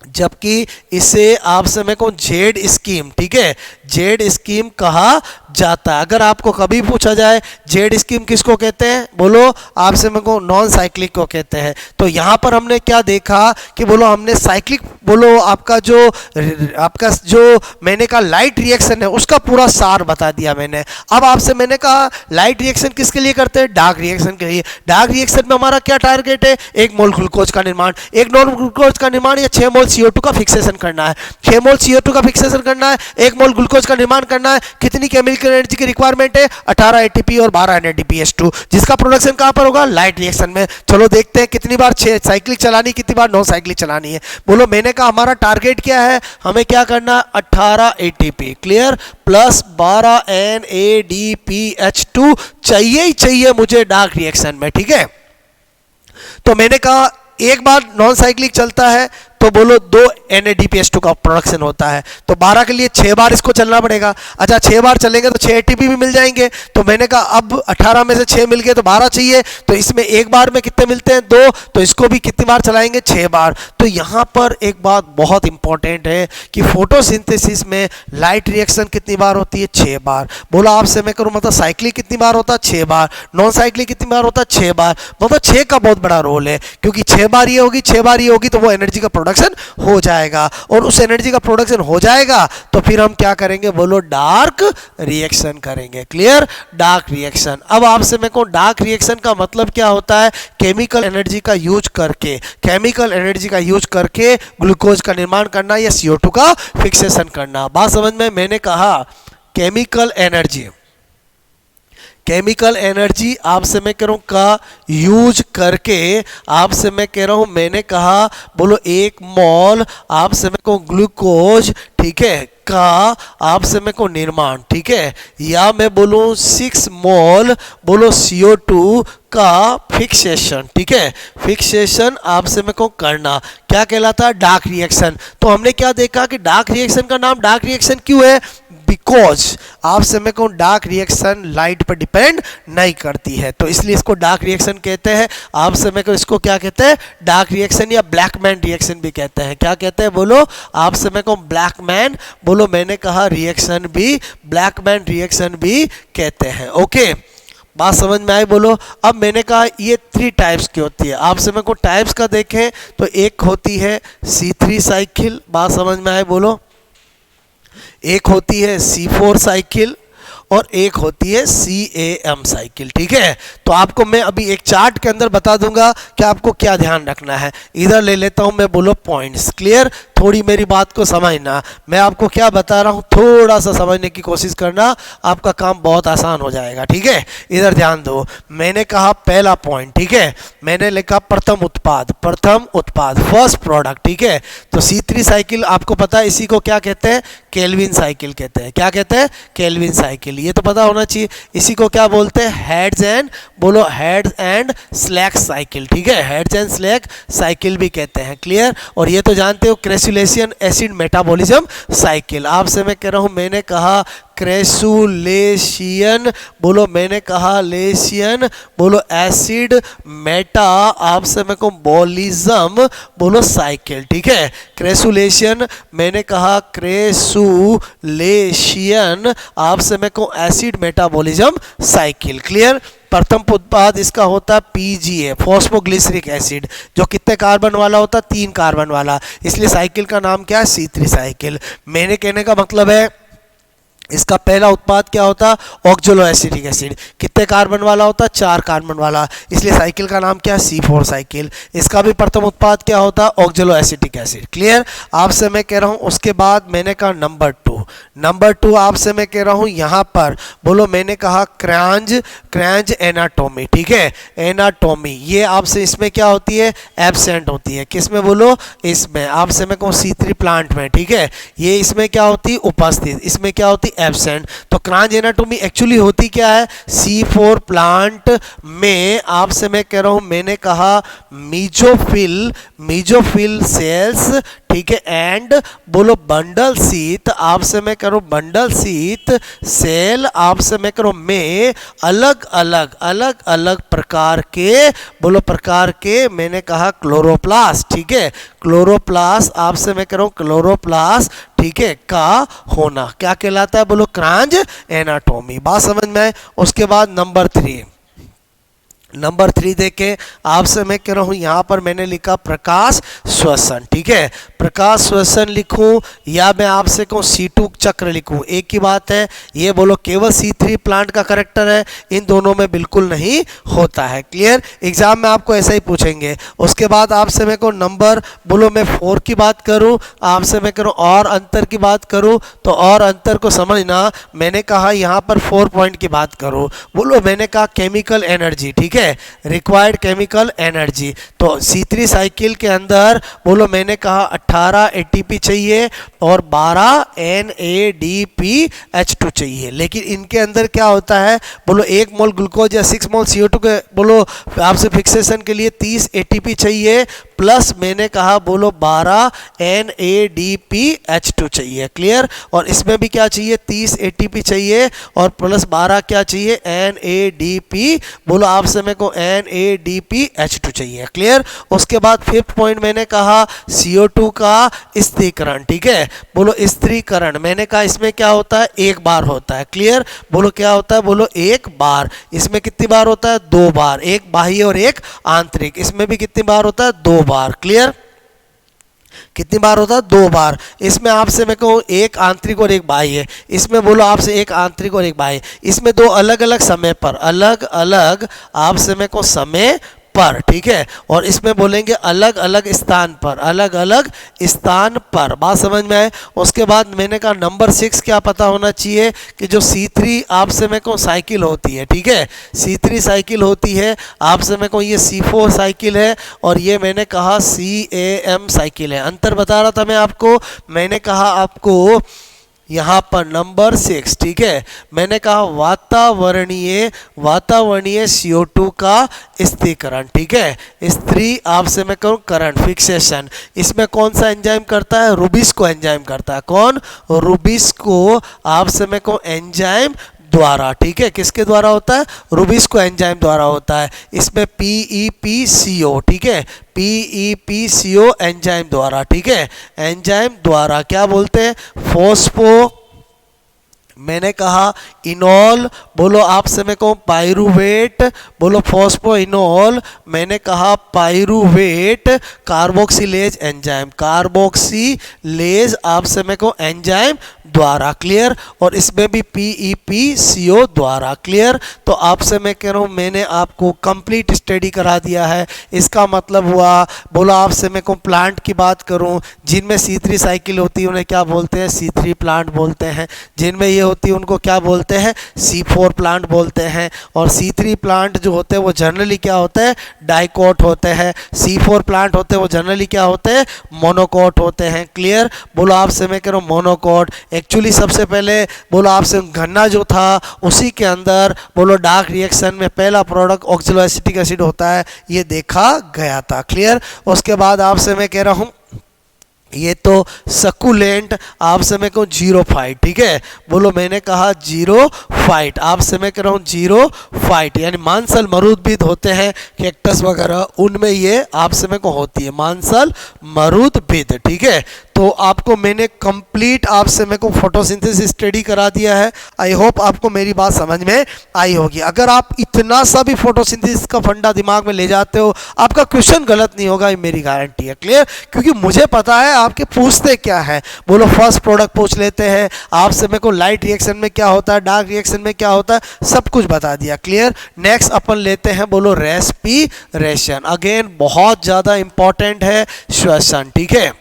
जबकि इसे आपसे मेरे को जेड स्कीम, ठीक है, जेड स्कीम कहा जाता है। अगर आपको कभी पूछा जाए जेड स्कीम किसको कहते हैं, बोलो आपसे मेरे को नॉन साइक्लिक को कहते हैं। तो यहाँ पर हमने क्या देखा कि बोलो हमने साइक्लिक, बोलो आपका जो मैंने कहा लाइट रिएक्शन है उसका पूरा सार बता दिया मैंने। अब आपसे मैंने कहा लाइट रिएक्शन किसके लिए करते हैं, डार्क रिएक्शन के लिए। डार्क रिएक्शन में हमारा क्या टारगेट है, 1 मोल ग्लूकोज का निर्माण, 1 मोल ग्लूकोज का निर्माण या 6 मोल CO2 का फिक्सेशन करना है। 6 मोल CO2 का फिक्सेशन करना है, 1 मोल ग्लूकोज का निर्माण करना है। कितनी केमिकल एनर्जी की रिक्वायरमेंट है, 18 ATP और 12 NADPH2, जिसका प्रोडक्शन कहां पर होगा, लाइट रिएक्शन में। चलो देखते हैं कितनी बार साइक्लिक चलानी, कितनी बार नॉन साइक्लिक चलानी है। बोलो मैंने कहा हमारा टारगेट क्या है, हमें क्या करना, 18 ATP क्लियर प्लस 12 NADPH2 चाहिए ही चाहिए मुझे डार्क रिएक्शन में, ठीक है। तो मैंने कहा एक बार नॉन साइक्लिक चलता है तो बोलो 2 NADPH2 का प्रोडक्शन होता है, तो 12 के लिए 6 बार इसको चलना पड़ेगा। अच्छा 6 बार चलेंगे तो 6 ATP भी मिल जाएंगे। तो मैंने कहा अब 18 में से 6 मिल गए तो 12 चाहिए, तो इसमें एक बार में कितने मिलते हैं, 2, तो इसको भी कितनी बार चलाएंगे, 6 बार। तो यहाँ पर एक बात बहुत इंपॉर्टेंट है कि फोटोसिंथेसिस में लाइट रिएक्शन कितनी बार होती है, 6 बार। बोला आपसे मैं करूँ मतलब साइक्लिक कितनी बार होता है, 6 बार। नॉन साइक्लिक कितनी बार होता है, 6 बार। मतलब 6 का बहुत बड़ा रोल है, क्योंकि 6 बार ये होगी, 6 बार ये होगी तो वो एनर्जी का प्रोडक्शन हो जाएगा, और उस एनर्जी का प्रोडक्शन हो जाएगा तो फिर हम क्या करेंगे, बोलो डार्क रिएक्शन करेंगे। Clear, dark reaction. अब आपसे मैं कहूँ डार्क रिएक्शन का मतलब क्या होता है, केमिकल एनर्जी का यूज करके, केमिकल एनर्जी का यूज करके ग्लूकोज का निर्माण करना या CO2 का फिक्सेशन करना। बात समझ में, मैंने कहा केमिकल एनर्जी, केमिकल एनर्जी आपसे मैं कह रहा हूँ का यूज करके, आपसे मैं कह रहा हूँ, मैंने कहा बोलो 1 मोल आपसे मैं कहूँ ग्लूकोज, ठीक है, का आपसे मैं को निर्माण, ठीक है, या मैं बोलूँ 6 मोल बोलो CO2 का फिक्सेशन, ठीक है, फिक्सेशन आपसे मैं को करना, क्या कहलाता है, डार्क रिएक्शन। तो हमने क्या देखा कि डार्क रिएक्शन का नाम डार्क रिएक्शन क्यों है, बिकॉज आपसे मैं कहूँ डार्क रिएक्शन लाइट पर डिपेंड नहीं करती है, तो इसलिए इसको डार्क रिएक्शन कहते हैं। आपसे मैं कहूँ इसको क्या कहते हैं, डार्क रिएक्शन या ब्लैकमैन रिएक्शन भी कहते हैं। क्या कहते हैं, बोलो आपसे मैं कहूँ ब्लैकमैन, बोलो मैंने कहा रिएक्शन भी, ब्लैकमैन रिएक्शन भी कहते हैं। ओके, बात समझ में आई, बोलो। अब मैंने कहा ये 3 टाइप्स की होती है, आपसे मैं को टाइप्स का देखें तो एक होती है C3 साइकिल, बात समझ में आए, बोलो। एक होती है C4 साइकिल और एक होती है CAM साइकिल, ठीक है। तो आपको मैं अभी एक चार्ट के अंदर बता दूंगा कि आपको क्या ध्यान रखना है। इधर ले लेता हूं मैं, बोलो पॉइंट्स। क्लियर, थोड़ी मेरी बात को समझना, मैं आपको क्या बता रहा हूं थोड़ा सा समझने की कोशिश करना, आपका काम बहुत आसान हो जाएगा, ठीक है। इधर ध्यान दो, मैंने कहा पहला पॉइंट, ठीक है, मैंने लिखा प्रथम उत्पाद, प्रथम उत्पाद, फर्स्ट प्रोडक्ट, ठीक है। तो C3 साइकिल आपको पता है, इसी को क्या कहते हैं, केल्विन साइकिल कहते हैं। क्या कहते हैं, केल्विन साइकिल, ये तो पता होना चाहिए। इसी को क्या बोलते हैं, हेड्स एंड, बोलो हेड्स एंड स्लैक साइकिल, ठीक है, हेड्स एंड स्लैक साइकिल भी कहते हैं। क्लियर, और ये तो जानते हो क्रेसुलेशियन एसिड मेटाबॉलिज्म साइकिल। आपसे मैं कह रहा हूं, मैंने कहा क्रेसुलेशियन, बोलो मैंने कहा लेशियन, बोलो एसिड मेटा आपसे मैं को बॉलिज्म, बोलो साइकिल, ठीक है। क्रेसुलेशियन मैंने कहा क्रेसुलेशियन आपसे मैं को एसिड मेटाबॉलिज्म साइकिल। क्लियर, प्रथम उत्पाद इसका होता है PGA, फॉस्फोग्लिसरिक एसिड, जो कितने कार्बन वाला होता है, 3 कार्बन वाला, इसलिए साइकिल का नाम क्या है, C3 साइकिल। मैंने कहने का मतलब है इसका पहला उत्पाद क्या होता, ऑक्जेलो एसिटिक एसिड, कितने कार्बन वाला होता, 4 कार्बन वाला, इसलिए साइकिल का नाम क्या है, C4 साइकिल। इसका भी प्रथम उत्पाद क्या होता, ऑक्जेलो एसिटिक एसिड। क्लियर, आपसे मैं कह रहा हूं, उसके बाद मैंने कहा नंबर 2, नंबर 2 आपसे मैं कह रहा हूं यहां पर, बोलो मैंने कहा क्रैंज एनाटोमी, ठीक है, एनाटोमी, ये आपसे इसमें क्या होती है, एब्सेंट होती है, किसमें, बोलो इसमें, आपसे मैं कहूँ C3 प्लांट में, ठीक है, ये इसमें क्या होती है, उपस्थित, इसमें क्या होती एब्सेंट। तो क्रांज एनाटोमी एक्चुअली होती क्या है? C4 प्लांट में आपसे मैं कह रहा हूं, मैंने कहा मीजोफिल सेल्स, ठीक है, एंड बोलो बंडल शीथ, आपसे मैं करूं बंडल शीथ सेल, आपसे मैं करूं में अलग अलग प्रकार के, बोलो प्रकार के, मैंने कहा क्लोरोप्लास्ट, ठीक है, क्लोरोप्लास्ट, आपसे मैं कह रहा हूं क्लोरोप्लास्ट, ठीक है, का होना क्या कहलाता है? बोलो क्रांज एनाटोमी। बात समझ में आए? उसके बाद नंबर 3 देखें, आपसे मैं कह रहा हूं, यहां पर मैंने लिखा प्रकाश श्वसन, ठीक है, प्रकाश श्वसन लिखूं या मैं आपसे कहूं C2 चक्र लिखूं, एक ही बात है। ये बोलो केवल C3 प्लांट का करेक्टर है, इन दोनों में बिल्कुल नहीं होता है। क्लियर? एग्जाम में आपको ऐसा ही पूछेंगे। उसके बाद आपसे मैं कहूं नंबर, बोलो मैं 4 की बात करूं, आपसे मैं करूं और अंतर की बात करूं, तो और अंतर को समझना, मैंने कहा यहां पर 4 पॉइंट की बात करूं, बोलो मैंने कहा केमिकल एनर्जी, ठीक है, रिक्वायर्ड केमिकल एनर्जी। तो C3 साइकिल के अंदर बोलो मैंने कहा 18 ATP चाहिए और 12 NADPH2 चाहिए, लेकिन इनके अंदर क्या होता है? बोलो 1 मोल ग्लूकोज या 6 मोल CO2 के बोलो आपसे फिक्सेशन के लिए 30 ATP चाहिए, प्लस मैंने कहा बोलो 12 NADPH2 चाहिए। क्लियर? और इसमें भी क्या चाहिए? 30 ATP चाहिए और प्लस 12 क्या चाहिए? NADP, बोलो आपसे मेरे को NADPH2 चाहिए। क्लियर? उसके बाद 5th पॉइंट मैंने कहा CO2 का स्थिरीकरण, ठीक है, बोलो स्थिरीकरण, मैंने कहा इसमें क्या होता है? एक बार होता है। क्लियर? बोलो क्या होता है? बोलो एक बार। इसमें कितनी बार होता है? 2 बार, एक बाह्य और एक आंतरिक। इसमें भी कितनी बार होता है? 2 बार। क्लियर? कितनी बार होता है? 2 बार। इसमें आपसे मैं कहूँ एक आंतरिक और एक बाह्य, इसमें बोलो आपसे एक आंतरिक और एक बाह्य, इसमें 2 अलग अलग समय पर, अलग अलग आपसे मैं कहूँ समय पर, ठीक है, और इसमें बोलेंगे अलग अलग स्थान पर, अलग अलग स्थान पर। बात समझ में आए? उसके बाद मैंने कहा नंबर 6 क्या पता होना चाहिए कि जो C3 आपसे मैं कहूँ साइकिल होती है, ठीक है, C3 साइकिल होती है, आपसे मैं कहूँ ये C4 साइकिल है और ये मैंने कहा CAM साइकिल है। अंतर बता रहा था मैं आपको, मैंने कहा आपको यहाँ पर नंबर 6, ठीक है, मैंने कहा वातावरणीय CO2 का स्थिरीकरण, ठीक है, स्त्री आपसे मैं कहूँ करंट फिक्सेशन, इसमें कौन सा एंजाइम करता है? रुबिस्को एंजाइम करता है। कौन? रुबिस्को आपसे मैं कहूँ एंजाइम द्वारा, ठीक है, किसके द्वारा होता है? रुबिस्को एंजाइम द्वारा होता है। इसमें PEPCO, ठीक है, PEPCO एंजाइम द्वारा, ठीक है, एंजाइम द्वारा क्या बोलते हैं? फोस्फो, मैंने कहा इनॉल, बोलो आपसे मैं कहूँ पायरुवेट, बोलो फॉस्फोइनॉल, मैंने कहा पायरुवेट कार्बोक्सिलेज एंजाइम, कार्बोक्सिलेज आपसे मैं कहूँ एंजाइम द्वारा। क्लियर? और इसमें भी PEPCO द्वारा। क्लियर? तो आपसे मैं कह रहा हूँ मैंने आपको कंप्लीट स्टडी करा दिया है। इसका मतलब हुआ, बोलो आपसे मैं कहूँ प्लांट की बात करूँ, जिनमें C3 साइकिल होती है उन्हें क्या बोलते हैं? C3 प्लांट बोलते हैं। जिनमें ये होती है उनको क्या बोलते हैं? C4 प्लांट बोलते हैं। और C3 प्लांट जो होते हैं वो जनरली क्या होते हैं? डाइकोट होते हैं। C4 प्लांट होते हैं वो जनरली क्या होते हैं? मोनोकोट होते हैं। क्लियर? बोलो आपसे मैं कह रहा हूँ मोनोकोट। एक्चुअली सबसे पहले बोलो आपसे गन्ना जो था उसी के अंदर बोलो डार्क रिएक्शन में पहला प्रोडक्ट ऑक्सैलोएसिटिक एसिड होता है, ये देखा गया था। क्लियर? उसके बाद आपसे मैं कह रहा हूँ ये तो सकुलेंट आपसे मैं कहूँ जीरो फाइट, ठीक है, बोलो मैंने कहा जीरो फाइट, आपसे मैं कह रहा हूँ जीरो फाइट, यानी मांसल मरुदभिद होते हैं कैक्टस वगैरह, उनमें ये आपसे मैं को होती है मांसल मरुदभिद। ठीक है, तो आपको मैंने कंप्लीट आपसे मेरे को फोटोसिंथेसिस स्टडी करा दिया है। आई होप आपको मेरी बात समझ में आई होगी। अगर आप इतना सा भी फोटोसिंथेसिस का फंडा दिमाग में ले जाते हो, आपका क्वेश्चन गलत नहीं होगा, ये मेरी गारंटी है। क्लियर? क्योंकि मुझे पता है आपके पूछते क्या है। बोलो फर्स्ट प्रोडक्ट पूछ लेते हैं आपसे, मेरे को लाइट रिएक्शन में क्या होता है, डार्क रिएक्शन में क्या होता है, सब कुछ बता दिया। क्लियर? नेक्स्ट अपन लेते हैं बोलो रेस्पिरेशन। अगेन बहुत ज़्यादा इंपॉर्टेंट है श्वसन। ठीक है,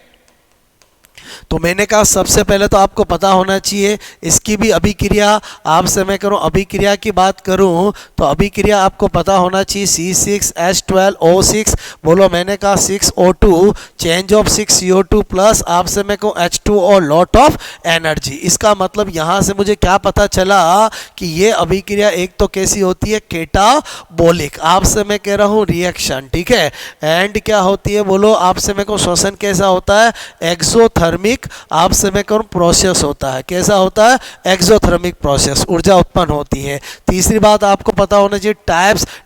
तो मैंने कहा सबसे पहले तो आपको पता होना चाहिए इसकी भी अभिक्रिया। आपसे मैं करूं अभिक्रिया की बात करूं तो अभिक्रिया आपको पता होना चाहिए C6H12O6, बोलो मैंने कहा 6O2 change of 6CO2 plus आपसे मैं कहूँ CO2 और लॉट ऑफ एनर्जी। इसका मतलब यहाँ से मुझे क्या पता चला कि ये अभिक्रिया एक तो कैसी होती है, कैटाबोलिक, आपसे मैं कह रहा हूँ रिएक्शन, ठीक है। एंड क्या होती है बोलो, आपसे मैं कहूँ श्वसन कैसा होता है, एक्सोथर्मिक, आपसे मैं कहूँ प्रोसेस होता है, कैसा होता है, एक्सोथर्मिक प्रोसेस, ऊर्जा उत्पन्न होती है। तीसरी बात आपको पता होना चाहिए,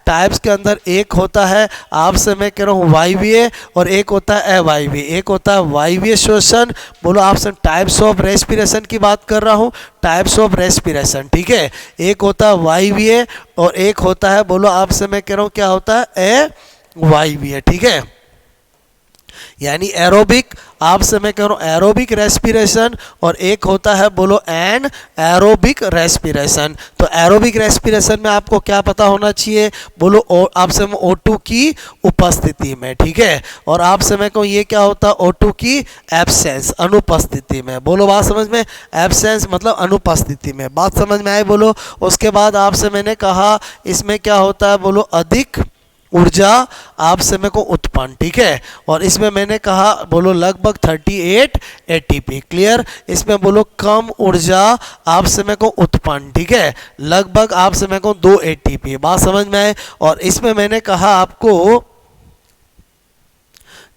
टाइप्स के अंदर एक होता है आपसे मैं कह रहा हूँ वायवीय और एक होता है अवायवीय। एक होता है वायवीय श्वसन, बोलो आपसे टाइप्स ऑफ रेस्पिरेशन की बात कर रहा हूँ, टाइप्स ऑफ रेस्पिरेशन, ठीक है। एक होता है वायवीय और एक होता है बोलो आपसे मैं कह रहा हूँ क्या होता है, अवायवीय, ठीक है। यानी एरोबिक, आपसे मैं कह रहा हूँ एरोबिक रेस्पिरेशन और एक होता है बोलो एन एरोबिक रेस्पिरेशन। तो एरोबिक रेस्पिरेशन में आपको क्या पता होना चाहिए बोलो, आपसे मैं O2 की उपस्थिति में, ठीक है। और आपसे मैं कहूँ ये क्या होता है, O2 की एब्सेंस, अनुपस्थिति में, बोलो बात समझ में, एब्सेंस मतलब अनुपस्थिति में, बात समझ में आए बोलो। उसके बाद आपसे मैंने कहा इसमें क्या होता है बोलो, अधिक ऊर्जा आपसे मेरे को उत्पन्न, ठीक है। और इसमें मैंने कहा बोलो लगभग 38 ATP, क्लियर। इसमें बोलो कम ऊर्जा आपसे मेरे को उत्पन्न, ठीक है, लगभग आपसे मेरे को 2 ATP, बात समझ में आए। और इसमें मैंने कहा आपको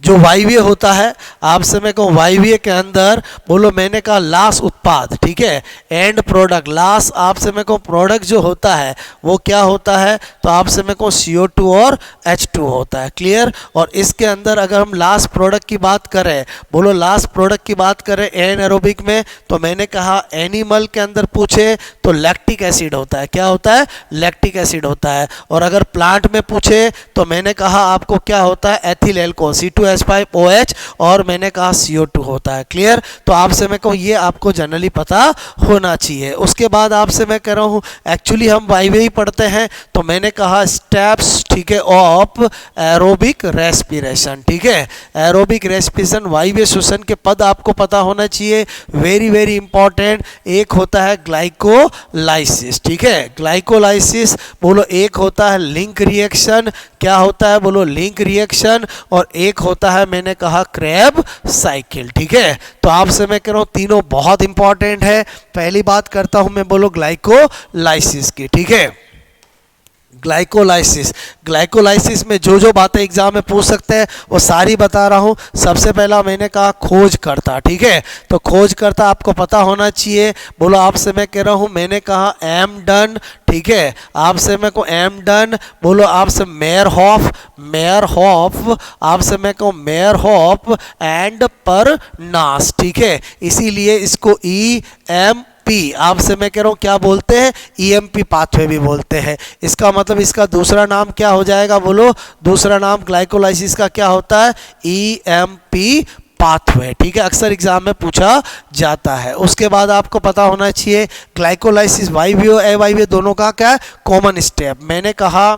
जो वायवीय होता है, आपसे मैं कहूँ वायवीय के अंदर बोलो मैंने कहा लाश उत्पाद, ठीक है, एंड प्रोडक्ट, लाश आपसे मैं कहूँ प्रोडक्ट जो होता है वो क्या होता है, तो आपसे मैं कहूँ CO2 और H2 होता है, क्लियर। और इसके अंदर अगर हम लास्ट प्रोडक्ट की बात करें, बोलो लास्ट प्रोडक्ट की बात करें एनएरोबिक में, तो मैंने कहा एनिमल के अंदर पूछे तो लैक्टिक एसिड होता है, क्या होता है, लैक्टिक एसिड होता है। और अगर प्लांट में पूछे तो मैंने कहा आपको क्या होता है, एथिल एल्कोहल C2H5OH और मैंने कहा CO2 होता है, क्लियर। तो आपसे मैं कहूँ ये आपको जनरली पता होना चाहिए। उसके बाद आपसे मैं कह रहा हूँ एक्चुअली हम वायवीय ही पढ़ते हैं, तो मैंने कहा स्टेप्स, ठीक है, ऑफ एरोबिक रेस्पिरेशन, ठीक है। एरोबिक रेस्पिरेशन वायवीय श्वसन के पद आपको पता होना चाहिए, वेरी वेरी इंपॉर्टेंट। एक होता है ग्लाइकोलाइसिस, ठीक है, ग्लाइकोलाइसिस बोलो, एक होता है लिंक रिएक्शन, क्या होता है बोलो, लिंक रिएक्शन, और एक होता है मैंने कहा क्रेब साइकिल, ठीक है। तो आपसे मैं कह रहा हूँ तीनों बहुत इंपॉर्टेंट है। पहली बात करता हूं मैं बोलो ग्लाइकोलाइसिस की, ठीक है। ग्लाइकोलाइसिस में जो बातें एग्जाम में पूछ सकते हैं वो सारी बता रहा हूँ। सबसे पहला मैंने कहा खोजकर्ता, ठीक है। तो खोजकर्ता आपको पता होना चाहिए, बोलो आपसे मैं कह रहा हूँ मैंने कहा एम डन, ठीक है, आपसे मैं को एम डन, बोलो आपसे मेयरहॉफ, आपसे मैं कहूँ मेयरहॉफ एंड परनास, ठीक है। इसीलिए इसको EMP आपसे मैं कह रहा हूँ क्या बोलते हैं, EMP पाथवे भी बोलते हैं। इसका मतलब इसका दूसरा नाम क्या हो जाएगा बोलो, दूसरा नाम ग्लाइकोलाइसिस का क्या होता है, EMP पाथवे, ठीक है, अक्सर एग्जाम में पूछा जाता है। उसके बाद आपको पता होना चाहिए ग्लाइकोलाइसिस वायवीय और अवायवीय दोनों का क्या है, कॉमन स्टेप। मैंने कहा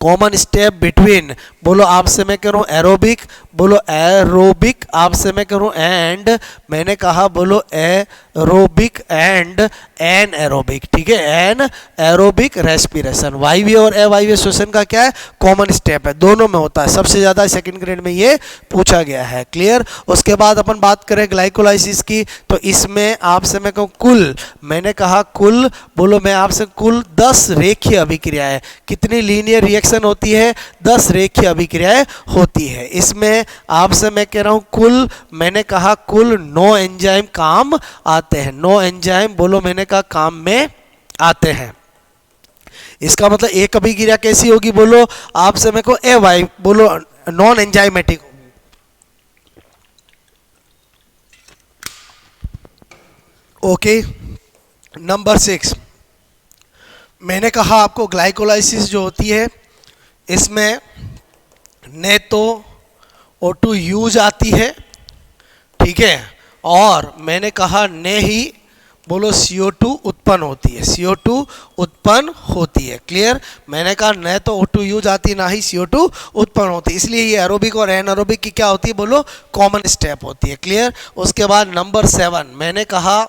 कॉमन स्टेप बिटवीन, बोलो आपसे मैं कह रहा हूँ एरोबिक, बोलो एरोबिक, आपसे मैं कह रहा हूँ एंड, मैंने कहा बोलो एरोबिक एंड एन एरोबिक, ठीक है, एन एरोबिक रेस्पिरेशन। वायवीय और अवायवीय श्वसन का क्या है, कॉमन स्टेप है, दोनों में होता है। सबसे ज़्यादा सेकंड ग्रेड में ये पूछा गया है, क्लियर। उसके बाद अपन बात करें ग्लाइकोलाइसिस की, तो इसमें आपसे मैं कहूँ कुल, मैंने कहा कुल, बोलो मैं आपसे कुल 10 रेखीय अभिक्रियाएं, कितनी लीनियर रिएक्शन होती है, 10 रेखीय अभिक्रियाएं होती है। इसमें आपसे मैं कह रहा हूं कुल, मैंने कहा कुल 9 एंजाइम काम आते हैं, 9 एंजाइम बोलो मैंने कहा काम में आते हैं। इसका मतलब एक अभिक्रिया कैसी होगी बोलो, आपसे मैं को बोलो नॉन एंजाइमेटिक। ओके, नंबर 6 मैंने कहा आपको ग्लाइकोलाइसिस जो होती है इसमें न तो O2 यूज आती है, ठीक है, और मैंने कहा न ही बोलो CO2 उत्पन्न होती है, CO2 उत्पन्न होती है, क्लियर। मैंने कहा न तो O2 यूज आती ना ही CO2 उत्पन्न होती है, इसलिए ये एरोबिक और एनारोबिक की क्या होती है बोलो, कॉमन स्टेप होती है, क्लियर। उसके बाद नंबर 7 मैंने कहा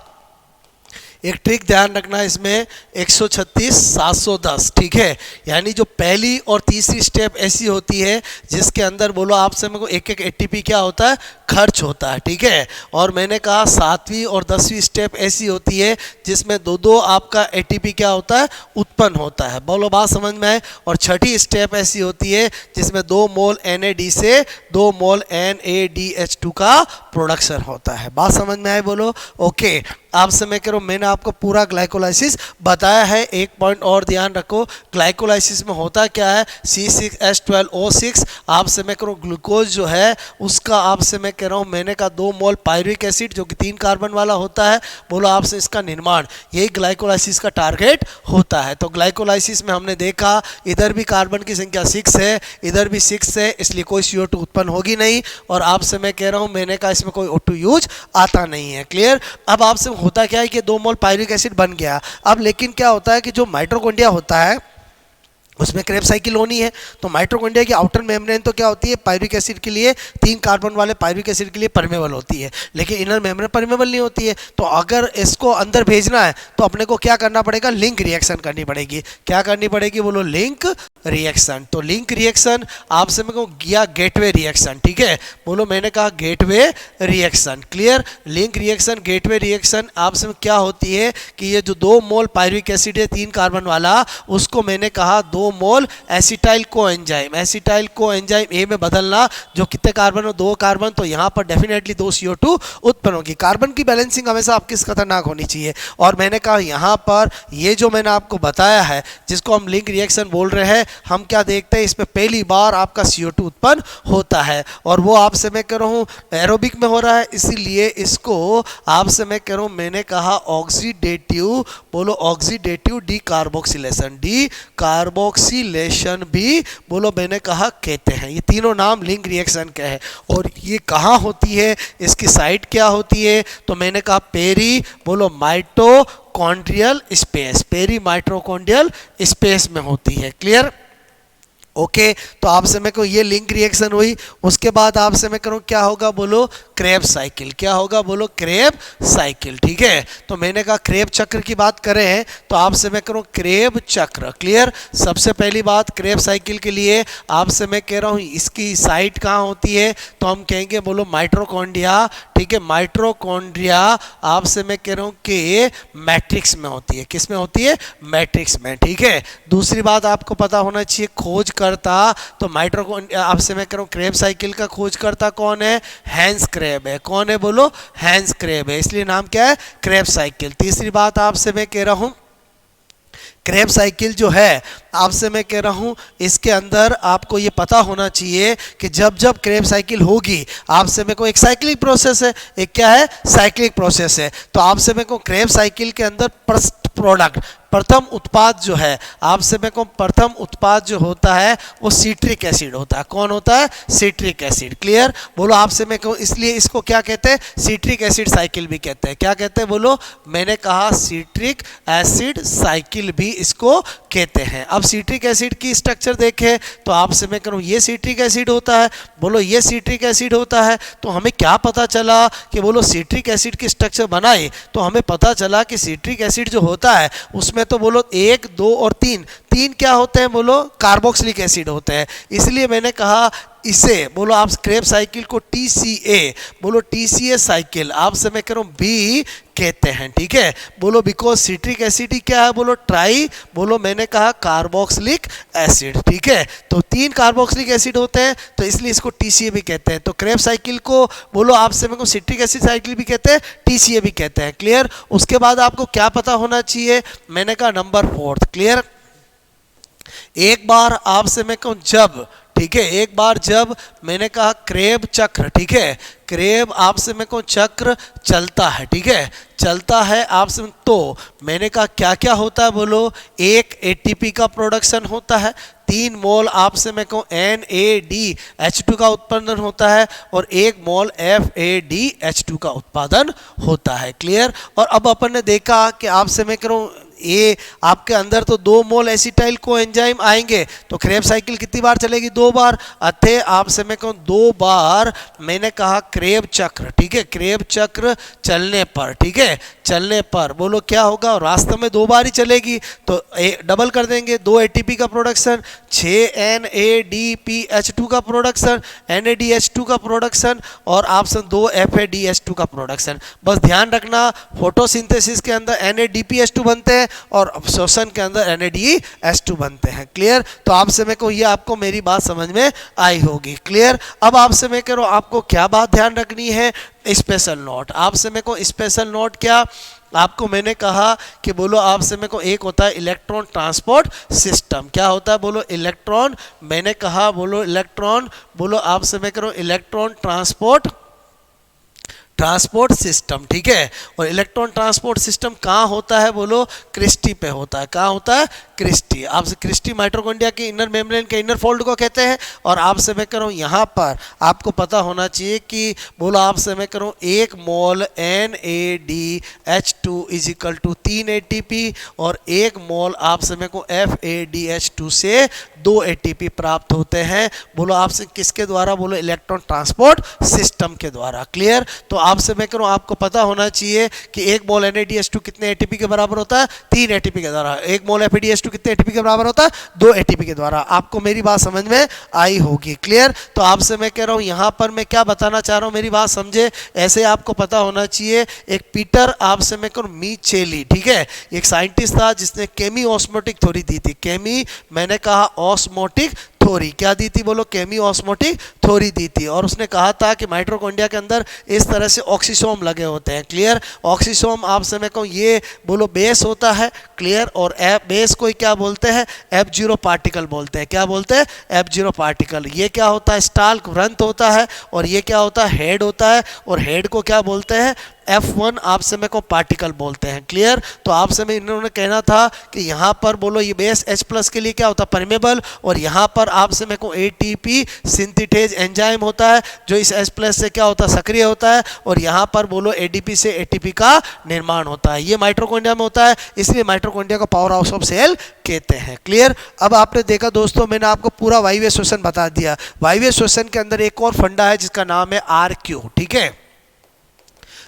एक ट्रिक ध्यान रखना, इसमें 136 710, ठीक है, यानी जो पहली और तीसरी स्टेप ऐसी होती है जिसके अंदर बोलो आपसे मेरे को एक ATP क्या होता है, खर्च होता है, ठीक है। और मैंने कहा 7वीं और 10वीं स्टेप ऐसी होती है जिसमें दो दो आपका एटीपी क्या होता है, उत्पन्न होता है। बोलो बात समझ में आए। और छठी स्टेप ऐसी होती है जिसमें 2 मोल NAD से 2 मोल NADH2 का प्रोडक्शन होता है। बात समझ में आए बोलो। ओके, आपसे मैं कह रहा हूँ, मैंने आपको पूरा ग्लाइकोलाइसिस बताया है। एक पॉइंट और ध्यान रखो, ग्लाइकोलाइसिस में होता क्या है, C6H12O6 आपसे मैं कह रहा हूँ ग्लूकोज जो है उसका आपसे मैं कह रहा हूँ, मैंने कहा 2 मोल पायरुविक एसिड जो कि 3 कार्बन वाला होता है, बोलो आपसे इसका निर्माण, यही ग्लाइकोलाइसिस का टारगेट होता है। तो ग्लाइकोलाइसिस में हमने देखा इधर भी कार्बन की संख्या 6 है, इधर भी 6 है, इसलिए कोई CO2 उत्पन्न होगी नहीं। और आपसे मैं कह रहा हूँ, मैंने कहा इसमें कोई O2 यूज आता नहीं है। क्लियर। अब आपसे होता क्या है कि 2 मोल पायरुविक एसिड बन गया। अब लेकिन क्या होता है कि जो माइटोकॉन्ड्रिया होता है उसमें क्रेब साइकिल होनी है। तो माइटोकॉन्ड्रिया की आउटर मेम्ब्रेन तो क्या होती है, पायरुविक एसिड के लिए 3 कार्बन वाले पायरुविक एसिड के लिए परमेबल होती है, लेकिन इनर मेम्ब्रेन परमेबल नहीं होती है। तो अगर इसको अंदर भेजना है तो अपने को क्या करना पड़ेगा, लिंक रिएक्शन करनी पड़ेगी। क्या करनी पड़ेगी बोलो, लिंक रिएक्शन। तो लिंक रिएक्शन आपसे मैं कहूँ या गेटवे रिएक्शन, ठीक है। बोलो मैंने कहा gateway reaction. Clear. Link reaction, gateway reaction आपसे क्या होती है कि ये जो 2 मोल पायरुविक एसिड है 3 कार्बन वाला, उसको मैंने कहा 2 mole acetyl coenzyme, acetyl coenzyme A में बदलना, जो कितने कार्बन हो, 2 कार्बन, तो यहाँ पर डेफिनेटली 2 CO2 उत्पन्न होगी। कार्बन की बैलेंसिंग हमेशा आपकी खतरनाक होनी चाहिए। और मैंने कहा यहाँ पर ये जो मैंने आपको बताया है जिसको हम लिंक रिएक्शन बोल रहे हैं, हम क्या देखते हैं, इसमें पहली बार आपका CO2 उत्पन्न होता है और वो आपसे मैं कह रहा हूँ एरोबिक में हो रहा है, इसीलिए इसको आपसे मैं कह रहा हूँ, मैंने कहा ऑक्सीडेटिव, बोलो ऑक्सीडेटिव डीकार्बोक्सिलेशन, डीकार्बोक्सिलेशन भी बोलो मैंने कहा कहते हैं। ये तीनों नाम लिंक रिएक्शन के हैं। और ये कहाँ होती है, इसकी साइट क्या होती है, तो मैंने कहा पेरी, बोलो mitochondrial space, peri mitochondrial space में होती है। क्लियर। ओके, तो आपसे मैं कहूँ ये लिंक रिएक्शन हुई। उसके बाद आपसे मैं करूँ क्या होगा, बोलो क्रेब साइकिल। क्या होगा, बोलो क्रेब साइकिल, ठीक है। तो मैंने कहा क्रेब चक्र की बात करें तो आपसे मैं करूँ क्रेब चक्र। क्लियर। सबसे पहली बात क्रेब साइकिल के लिए आपसे मैं कह रहा हूँ इसकी साइट कहाँ होती है, तो हम कहेंगे बोलो माइटोकॉन्ड्रिया, ठीक है। माइटोकॉन्ड्रिया आपसे मैं कह रहा हूँ कि मैट्रिक्स में होती है। किस में होती है, मैट्रिक्स में, ठीक है। दूसरी बात आपको पता होना चाहिए, खोज करता, तो माइटोकॉन्ड्रिया आपसे मैं कह रहा हूँ क्रेब साइकिल का खोज करता कौन है, हैंस क्रेब है। कौन है, बोलो हैंस क्रेब है, इसलिए नाम क्या है, क्रेब साइकिल। तीसरी बात आपसे मैं कह रहा हूँ क्रेब साइकिल जो है आपसे मैं कह रहा हूँ इसके अंदर आपको ये पता होना चाहिए कि जब जब क्रेब साइकिल होगी आपसे मैं को एक साइक्लिक प्रोसेस है, एक क्या है, साइक्लिक प्रोसेस है। तो आपसे मैं को क्रेब साइकिल के अंदर फर्स्ट प्रोडक्ट, प्रथम उत्पाद जो है, आपसे मैं को प्रथम उत्पाद जो होता है वो सिट्रिक एसिड होता है। कौन होता है, सिट्रिक एसिड। क्लियर। बोलो आपसे मैं कहूँ, इसलिए इसको क्या कहते हैं, सिट्रिक एसिड साइकिल भी कहते हैं। क्या कहते हैं, बोलो मैंने कहा सिट्रिक एसिड साइकिल भी इसको कहते हैं। अब सिट्रिक एसिड की स्ट्रक्चर देखें तो आपसे मैं करूँ ये सिट्रिक एसिड होता है, बोलो ये सिट्रिक एसिड होता है। तो हमें क्या पता चला कि बोलो सिट्रिक एसिड की स्ट्रक्चर बनाए तो हमें पता चला कि सिट्रिक एसिड जो होता है उसमें तो बोलो 1, 2 और 3 क्या होते हैं, बोलो कार्बोक्सिलिक एसिड होते हैं। इसलिए मैंने कहा इसे बोलो आप क्रेब साइकिल को TCA, बोलो TCA साइकिल आपसे मैं कह रहा हूँ बी कहते हैं, ठीक है। बोलो बिकॉज सिट्रिक एसिड ही क्या है, बोलो ट्राई, बोलो मैंने कहा कार्बोक्सिलिक एसिड, ठीक है। तो 3 कार्बोक्सिलिक एसिड होते हैं तो इसलिए इसको TCA भी कहते हैं। तो क्रेब साइकिल को बोलो आपसे मैं कहूँ सिट्रिक एसिड साइकिल भी कहते हैं, TCA भी कहते हैं। क्लियर। उसके बाद आपको क्या पता होना चाहिए, मैंने कहा नंबर 4। क्लियर। एक बार आपसे मैं कहूँ जब, ठीक है, एक बार जब मैंने कहा क्रेब चक्र, ठीक है, क्रेब आपसे मैं कहूँ चक्र चलता है, ठीक है, चलता है आपसे, तो मैंने कहा क्या क्या होता है, बोलो एक ATP का प्रोडक्शन होता है, 3 मोल आपसे मैं कहूँ NADH2 का उत्पादन होता है और 1 मोल FADH2 का उत्पादन होता है। क्लियर। और अब अपन ने देखा कि आपसे मैं कह रहा हूँ ये आपके अंदर तो 2 मोल एसिटाइल कोएंजाइम आएंगे तो क्रेब साइकिल कितनी बार चलेगी, 2 बार। अतः आपसे मैं कहूँ 2 बार मैंने कहा क्रेब चक्र, ठीक है, क्रेब चक्र चलने पर, ठीक है, चलने पर बोलो क्या होगा, रास्ते में 2 बार ही चलेगी तो डबल कर देंगे, 2 एटीपी का प्रोडक्शन, 6 NADPH2 का प्रोडक्शन, NADH2 का प्रोडक्शन और ऑप्शन 2 FADH2 का प्रोडक्शन। बस ध्यान रखना फोटोसिंथेसिस के अंदर NADPH2 बनते हैं और श्वसन के अंदर NADH2 बनते हैं। क्लियर? तो आपसे मैं को ये आपको मेरी बात समझ में आई होगी। क्लियर? अब आपसे मैं कह रहा हूँ आपको क्या बात ध्यान रखनी है, स्पेशल नोट। आपसे मेरे को स्पेशल नोट क्या, आपको मैंने कहा कि बोलो आपसे मेरे को एक होता है इलेक्ट्रॉन ट्रांसपोर्ट सिस्टम। क्या होता है बोलो इलेक्ट्रॉन, मैंने कहा बोलो इलेक्ट्रॉन, बोलो आपसे मैं करूँ इलेक्ट्रॉन ट्रांसपोर्ट सिस्टम। ठीक है, और इलेक्ट्रॉन ट्रांसपोर्ट सिस्टम कहाँ होता है बोलो, क्रिस्टी पे होता है। कहाँ होता है, क्रिस्टी। आपसे क्रिस्टी माइटोकॉन्ड्रिया के इनर मेम्ब्रेन के इनर फोल्ड को कहते हैं। और आपसे मैं कह रहा हूँ यहाँ पर आपको पता होना चाहिए कि बोलो आपसे मैं कह रहा हूँ 1 mole NADH2 is equal to 3 ATP और 1 मोल आपसे मेरे को FADH2 से 2 ATP प्राप्त होते हैं। बोलो आपसे किसके द्वारा, बोलो इलेक्ट्रॉन ट्रांसपोर्ट सिस्टम के द्वारा। क्लियर? तो आपसे मैं कह रहा हूँ आपको पता होना चाहिए कि 1 मोल NADH2 कितने ATP के बराबर होता है, 3 ATP के द्वारा। 1 मोल FADH2 कितने ATP के बराबर होता है, 2 ATP के द्वारा। आपको मेरी बात समझ में आई होगी। क्लियर? तो आपसे मैं कह रहा हूँ यहाँ पर मैं क्या बताना चाह रहा हूँ, मेरी बात समझे। ऐसे आपको पता होना चाहिए एक पीटर आपसे मैं कह रहा हूँ मीचेली, ठीक है, एक साइंटिस्ट था जिसने केमी ऑस्मोटिक थ्योरी दी थी। केमी मैंने कहा ऑस्मोटिक थ्योरी, क्या दी थी बोलो, केमी ऑस्मोटिक थ्योरी दी थी। और उसने कहा था कि माइटोकॉन्ड्रिया के अंदर इस तरह से ऑक्सीसोम लगे होते हैं। क्लियर? ऑक्सीसोम आपसे मैं कहूँ ये बोलो बेस होता है। क्लियर? और बेस को क्या बोलते हैं, F0 पार्टिकल बोलते हैं। क्या बोलते हैं, F0 पार्टिकल। ये क्या होता है, स्टाल्क व्रंत होता है। और ये क्या होता है, हेड होता है। और हेड को क्या बोलते हैं, F1 आपसे में को पार्टिकल बोलते हैं। क्लियर? तो आपसे में इन्होंने कहना था कि यहाँ पर बोलो ये बेस H+ के लिए क्या होता है, परमेबल। और यहाँ पर आपसे में को ATP सिंथेटेज एंजाइम होता है जो इस H+ से क्या होता है, सक्रिय होता है। और यहाँ पर बोलो ADP से ATP का निर्माण होता है। ये माइटोकॉन्ड्रिया में होता है, इसलिए माइटोकॉन्ड्रिया को पावर हाउस ऑफ सेल कहते हैं। क्लियर? अब आपने देखा दोस्तों मैंने आपको पूरा वायवीय श्वसन बता दिया। वायवीय श्वसन के अंदर एक और फंडा है जिसका नाम है RQ। ठीक है,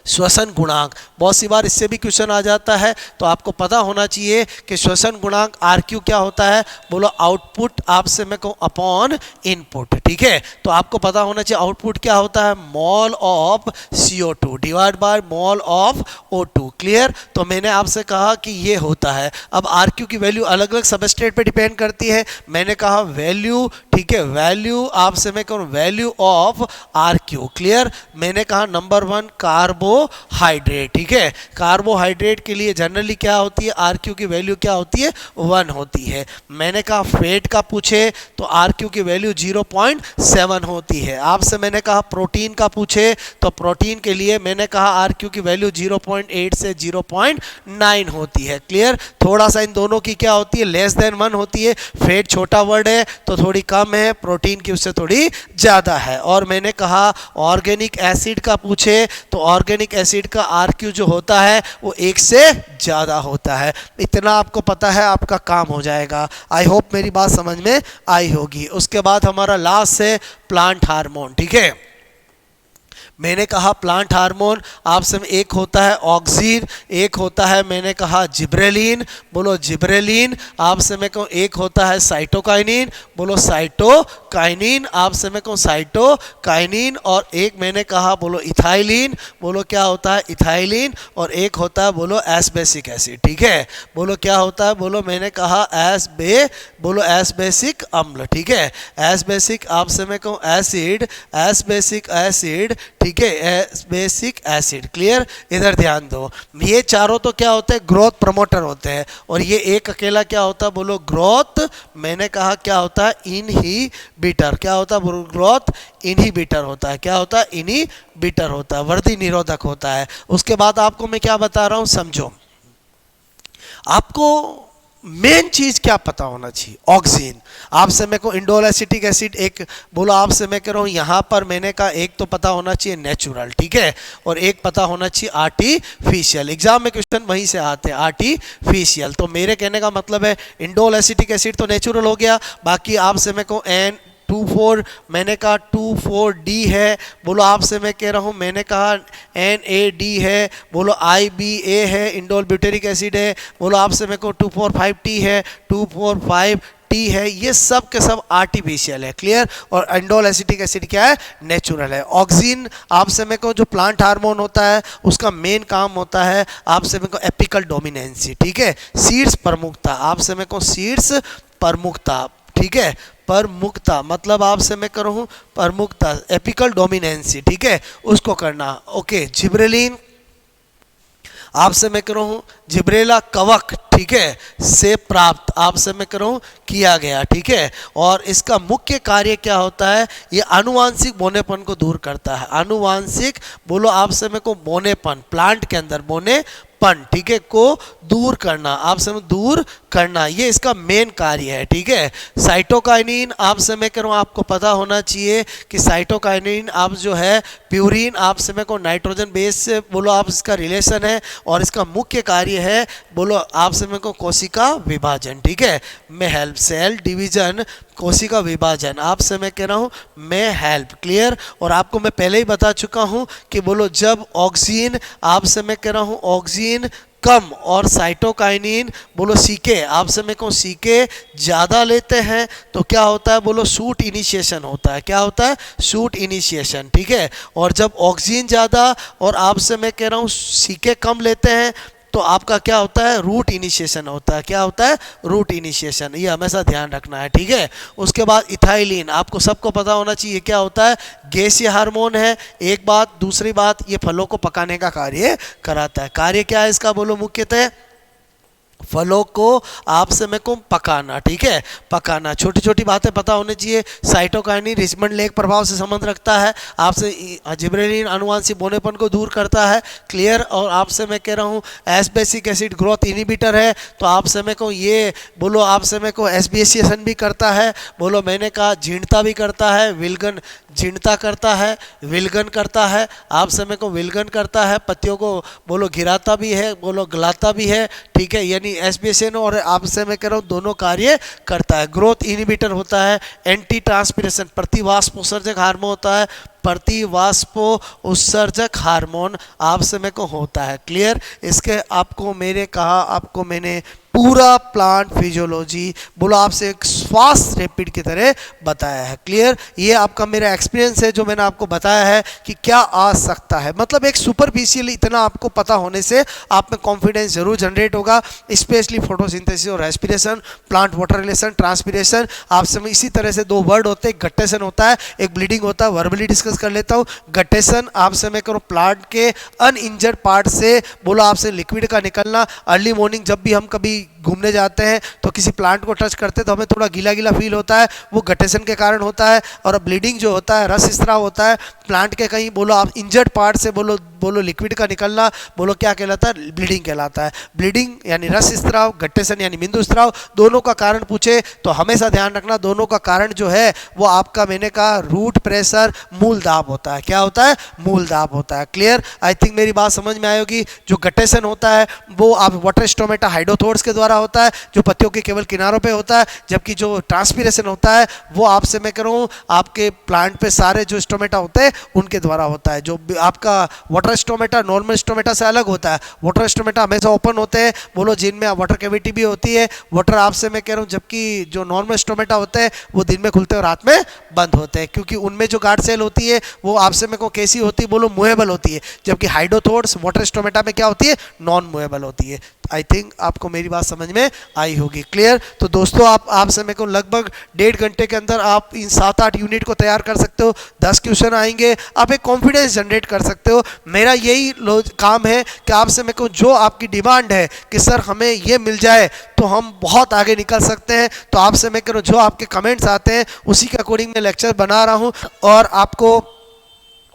श्वसन गुणांक। बहुत सी बार इससे भी क्वेश्चन आ जाता है, तो आपको पता होना चाहिए कि श्वसन गुणांक RQ क्या होता है, बोलो आउटपुट आपसे मैं कहूँ अपॉन इनपुट। ठीक है, तो आपको पता होना चाहिए आउटपुट क्या होता है, mole of CO2 divide by mole of O2। Clear? तो मैंने आपसे कहा कि ये होता है। अब RQ की वैल्यू अलग अलग सबस्ट्रेट पे डिपेंड करती है। मैंने कहा वैल्यू, ठीक है, वैल्यू आपसे मैं कहूँ वैल्यू ऑफ RQ। क्लियर? मैंने कहा नंबर 1 कार्बोहाइड्रेट। ठीक है, कार्बोहाइड्रेट के लिए जनरली क्या होती है, RQ की वैल्यू क्या होती है, 1 होती है। मैंने कहा फैट का पूछे तो RQ की वैल्यू 0.7 होती है। आपसे मैंने कहा प्रोटीन का पूछे तो प्रोटीन के लिए मैंने कहा RQ की वैल्यू 0.8 से 0.9 होती है। क्लियर? थोड़ा सा इन दोनों की क्या होती है, लेस देन 1 होती है। फैट छोटा वर्ड है तो थोड़ी कम है, प्रोटीन की उससे थोड़ी ज़्यादा है। और मैंने कहा ऑर्गेनिक एसिड का पूछे तो ऑर्गेनिक एसिड का RQ जो होता है वो 1 से ज़्यादा होता है। इतना आपको पता है, आपका काम हो जाएगा। आई होप मेरी बात समझ में आई होगी। उसके बाद हमारा लास्ट है प्लांट हार्मोन। ठीक है, मैंने कहा प्लांट हार्मोन आपसे में एक होता है ऑक्सीन, एक होता है मैंने कहा जिब्रेलिन, बोलो जिब्रेलिन। आपसे में कहूँ एक होता है साइटोकाइनिन, बोलो साइटोकाइनिन। आपसे में कहूँ साइटोकाइनिन। और एक मैंने कहा बोलो इथाइलिन, बोलो क्या होता है, इथाइलिन। और एक होता है बोलो एस्बेसिक एसिड। ठीक है, बोलो क्या होता है, बोलो मैंने कहा बोलो एस्बेसिक अम्ल। ठीक है, एस्बेसिक आपसे में कहूँ एसिड, एस्बेसिक एसिड। ठीक है, एस्बेसिक एसिड। क्लियर? इधर ध्यान दो, ये चारों तो क्या होते हैं, ग्रोथ प्रमोटर होते हैं। और ये एक अकेला क्या होता है, बोलो ग्रोथ मैंने कहा क्या होता है, इनहिबिटर। क्या होता है, ग्रोथ इनहिबिटर होता है। क्या होता है, इनहिबिटर होता है, वृद्धि निरोधक होता है। उसके बाद आपको मैं क्या बता रहा हूं, समझो। आपको मेन चीज क्या पता होना चाहिए, ऑक्सीन। आपसे मैं को इंडोल एसिटिक एसिड एक बोलो, आपसे मैं कह रहा हूँ यहाँ पर मैंने कहा एक तो पता होना चाहिए नेचुरल। ठीक है, और एक पता होना चाहिए आर्टिफिशियल। एग्जाम में क्वेश्चन वहीं से आते हैं, आर्टिफिशियल। तो मेरे कहने का मतलब है इंडोल एसिटिक एसिड तो नेचुरल हो गया, बाकी आपसे मैं कहूँ 24, मैंने कहा 24D है, बोलो आपसे मैं कह रहा हूँ, मैंने कहा NAD है, बोलो IBA है, इंडोल ब्यूटेरिक एसिड है, बोलो आपसे मैं कहूँ 245T है, 245T है, ये सब के सब आर्टिफिशियल है, क्लियर। और इंडोल एसिटिक एसिड क्या है, नेचुरल है। ऑक्सिन आपसे मैं कहूँ जो प्लांट हार्मोन होता है उसका मेन काम होता है आपसे मैं कहूँ एपिकल डोमिनेंसी, ठीक है। सीड्स प्रमुखता, आपसे मैं कहूँ सीड्स प्रमुखता, ठीक है, प्रमुखता मतलब आपसे मैं करूँ प्रमुखता, एपिकल डोमिनेंसी, ठीक है, उसको करना। ओके, जिब्रेलिन आपसे मैं कह रहा हूँ जिब्रेला कवक, ठीक है, से प्राप्त आपसे मैं कह रहा हूँ किया गया, ठीक है। और इसका मुख्य कार्य क्या होता है, ये आनुवांशिक बोनेपन को दूर करता है। आनुवांशिक बोलो आपसे मैं को बोनेपन, प्लांट के अंदर बोनेपन, ठीक है, को दूर करना, आपसे मैं दूर करना, ये इसका मेन कार्य है, ठीक है। साइटोकाइनिन आपसे मैं कह रहा हूँ आपको पता होना चाहिए कि साइटोकाइनिन आप जो है प्यूरिन आपसे मैं को नाइट्रोजन बेस से बोलो आप इसका रिलेशन है और इसका मुख्य कार्य है बोलो आपसे मैं को कोशिका विभाजन, ठीक है, में हेल्प, सेल डिवीजन, कोशिका विभाजन आपसे मैं कह रहा हूँ में हेल्प, क्लियर। और आपको मैं पहले ही बता चुका हूँ कि बोलो जब ऑक्सीजन आपसे मैं कह रहा हूँ ऑक्सीजन कम और साइटोकाइनिन बोलो सीके आपसे मैं कहूँ सीके ज़्यादा लेते हैं तो क्या होता है बोलो शूट इनिशिएशन होता है, क्या होता है, शूट इनिशिएशन, ठीक है। और जब ऑक्सीजन ज़्यादा और आपसे मैं कह रहा हूँ सीके कम लेते हैं तो आपका क्या होता है, रूट इनिशिएशन होता है, क्या होता है, रूट इनिशिएशन, ये हमेशा ध्यान रखना है, ठीक है। उसके बाद इथाइलिन आपको सबको पता होना चाहिए क्या होता है, गैसीय हार्मोन है, एक बात। दूसरी बात ये फलों को पकाने का कार्य कराता है। कार्य क्या है इसका बोलो, मुख्यतः फलों को आपसे मैं को पकाना, ठीक है, पकाना। छोटी छोटी बातें पता होनी चाहिए। साइटोकाइनिन रिचमंड लेक प्रभाव से संबंध रखता है, आपसे जिब्रेलिन अनुवांशिक बोनेपन को दूर करता है, क्लियर। और आपसे मैं कह रहा हूँ एस्बेसिक एसिड ग्रोथ इनिबिटर है, तो आपसे मैं को ये बोलो आपसे मैं को एस्बिएसिएशन भी करता है, बोलो मैंने कहा जीर्णता भी करता है, विलगन जीर्णता करता है, विलगन करता है, आपसे मैं को विलगन करता है, पत्तियों को बोलो गिराता भी है, बोलो गलाता भी है, ठीक है, यानी एसबीएसएन और आपसे मैं कह रहा हूँ दोनों कार्य करता है। ग्रोथ इनिबिटर होता है, एंटी ट्रांसपिरेशन प्रतिवाष्प उत्सर्जक हार्मोन होता है, प्रतिवाष्पो उत्सर्जक हार्मोन आपसे में को होता है, क्लियर। इसके आपको मैंने कहा, आपको मैंने पूरा प्लांट फिजियोलॉजी बोलो आपसे एक स्वास्थ्य रैपिड की तरह बताया है, क्लियर। ये आपका मेरा एक्सपीरियंस है जो मैंने आपको बताया है कि क्या आ सकता है, मतलब एक सुपरफिशियल इतना आपको पता होने से आप में कॉन्फिडेंस जरूर जनरेट होगा, स्पेशली फोटोसिंथेसिस और respiration, plant water relation, transpiration. आपसे में इसी तरह से दो वर्ड होते हैं, गट्टेशन होता है, एक ब्लीडिंग होता है, वर्बली डिस्कस कर लेता हूँ। गट्टेशन आपसे मैं करूँ प्लांट के अनइंजर्ड पार्ट से बोलो आपसे लिक्विड का निकलना। अर्ली मॉर्निंग जब भी हम कभी घूमने जाते हैं तो किसी प्लांट को टच करते हैं तो हमें थोड़ा गीला गीला फील होता है, वो गट्टेशन के कारण होता है। और ब्लीडिंग जो होता है, रस स्राव होता है प्लांट के कहीं बोलो आप इंजर्ड पार्ट से बोलो लिक्विड का निकलना, बोलो क्या कहलाता है, ब्लीडिंग कहलाता है। ब्लीडिंग यानी रस स्राव, गट्टेशन यानी बिंदु स्राव, दोनों का कारण पूछे तो हमेशा ध्यान रखना दोनों का कारण जो है वो आपका मैंने कहा रूट प्रेशर मूल दाब होता है, क्या होता है, मूल दाब होता है, क्लियर। आई थिंक मेरी बात समझ में आई होगी। जो गट्टेशन होता है वो आप वाटर स्टोमेटा हाइड्रोथोर्स के द्वारा होता है जो पत्तियों के केवल किनारों पे होता है, जबकि जो ट्रांसपीरेशन होता है वो आपसे मैं कह रहा हूँ आपके प्लांट पे सारे जो स्टोमेटा होते हैं उनके द्वारा होता है। जो आपका वाटर स्टोमेटा नॉर्मल स्टोमेटा से अलग होता है, वाटर स्टोमेटा हमेशा ओपन होते हैं बोलो जिनमें वाटर कैविटी भी होती है, वाटर आपसे मैं कह रहा हूँ, जबकि जो नॉर्मल स्टोमेटा होते हैं वो दिन में खुलते हैं और रात में बंद होते हैं, क्योंकि उनमें जो गार्ड सेल होती है वो आपसे में को कैसी होती है बोलो मूवेबल होती है, जबकि हाइड्रोथोर्स वाटर स्टोमेटा में क्या होती है, नॉन मूवेबल होती है। आई थिंक आपको मेरी बात समझ में आई होगी, क्लियर। तो दोस्तों आपसे मेरे को लगभग 1.5 घंटे के अंदर आप इन 7-8 यूनिट को तैयार कर सकते हो, 10 क्वेश्चन आएंगे, आप एक कॉन्फिडेंस जनरेट कर सकते हो। मेरा यही काम है कि आपसे मेरे को जो आपकी डिमांड है कि सर हमें ये मिल जाए तो हम बहुत आगे निकल सकते हैं, तो आपसे मैं कह रहा हूँ जो आपके कमेंट्स आते हैं उसी के अकॉर्डिंग मैं लेक्चर बना रहा हूँ और आपको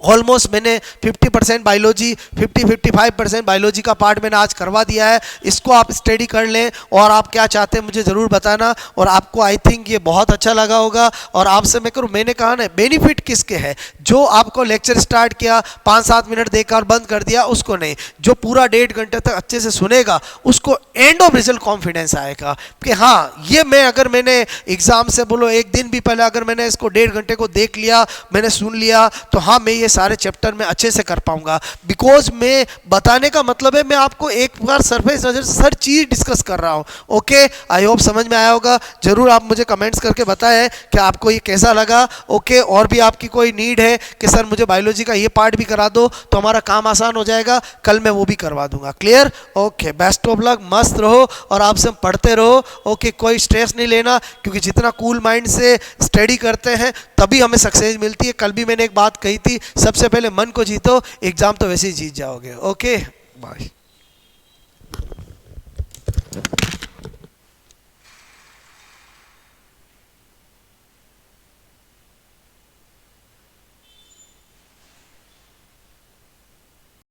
ऑलमोस्ट मैंने 50% बायोलॉजी 55% बायोलॉजी का पार्ट मैंने आज करवा दिया है। इसको आप स्टडी कर लें और आप क्या चाहते हैं मुझे ज़रूर बताना। और आपको आई थिंक ये बहुत अच्छा लगा होगा। और आपसे मैं करूँ, मैंने कहा ना बेनिफिट किसके है, जो आपको लेक्चर स्टार्ट किया 5-7 मिनट देखकर बंद कर दिया उसको नहीं, जो पूरा 1.5 घंटे तक अच्छे से सुनेगा उसको एंड ऑफ रिजल्ट कॉन्फिडेंस आएगा कि हाँ ये अगर मैंने एग्जाम से बोलो एक दिन भी पहले अगर मैंने इसको 1.5 घंटे को देख लिया, मैंने सुन लिया, तो हाँ मैं ये सारे चैप्टर में अच्छे से कर पाऊंगा। बिकॉज मैं बताने का मतलब है मैं आपको एक बार सरफेस नजर से हर चीज डिस्कस कर रहा हूं। ओके, आई होप समझ में आया होगा। जरूर आप मुझे कमेंट्स करके बताएं कि आपको ये कैसा लगा। ओके, और भी आपकी कोई नीड है कि सर मुझे बायोलॉजी का ये पार्ट भी करा दो तो हमारा काम आसान हो जाएगा, कल मैं वो भी करवा दूंगा। Clear? Okay, best of luck, मस्त रहो और आपसे पढ़ते रहो। ओके, कोई स्ट्रेस नहीं लेना, क्योंकि जितना कूल माइंड से स्टडी करते हैं तभी हमें सक्सेस मिलती है। कल भी मैंने एक बात कही थी, सबसे पहले मन को जीतो, एग्जाम तो वैसे ही जीत जाओगे। Okay, bye.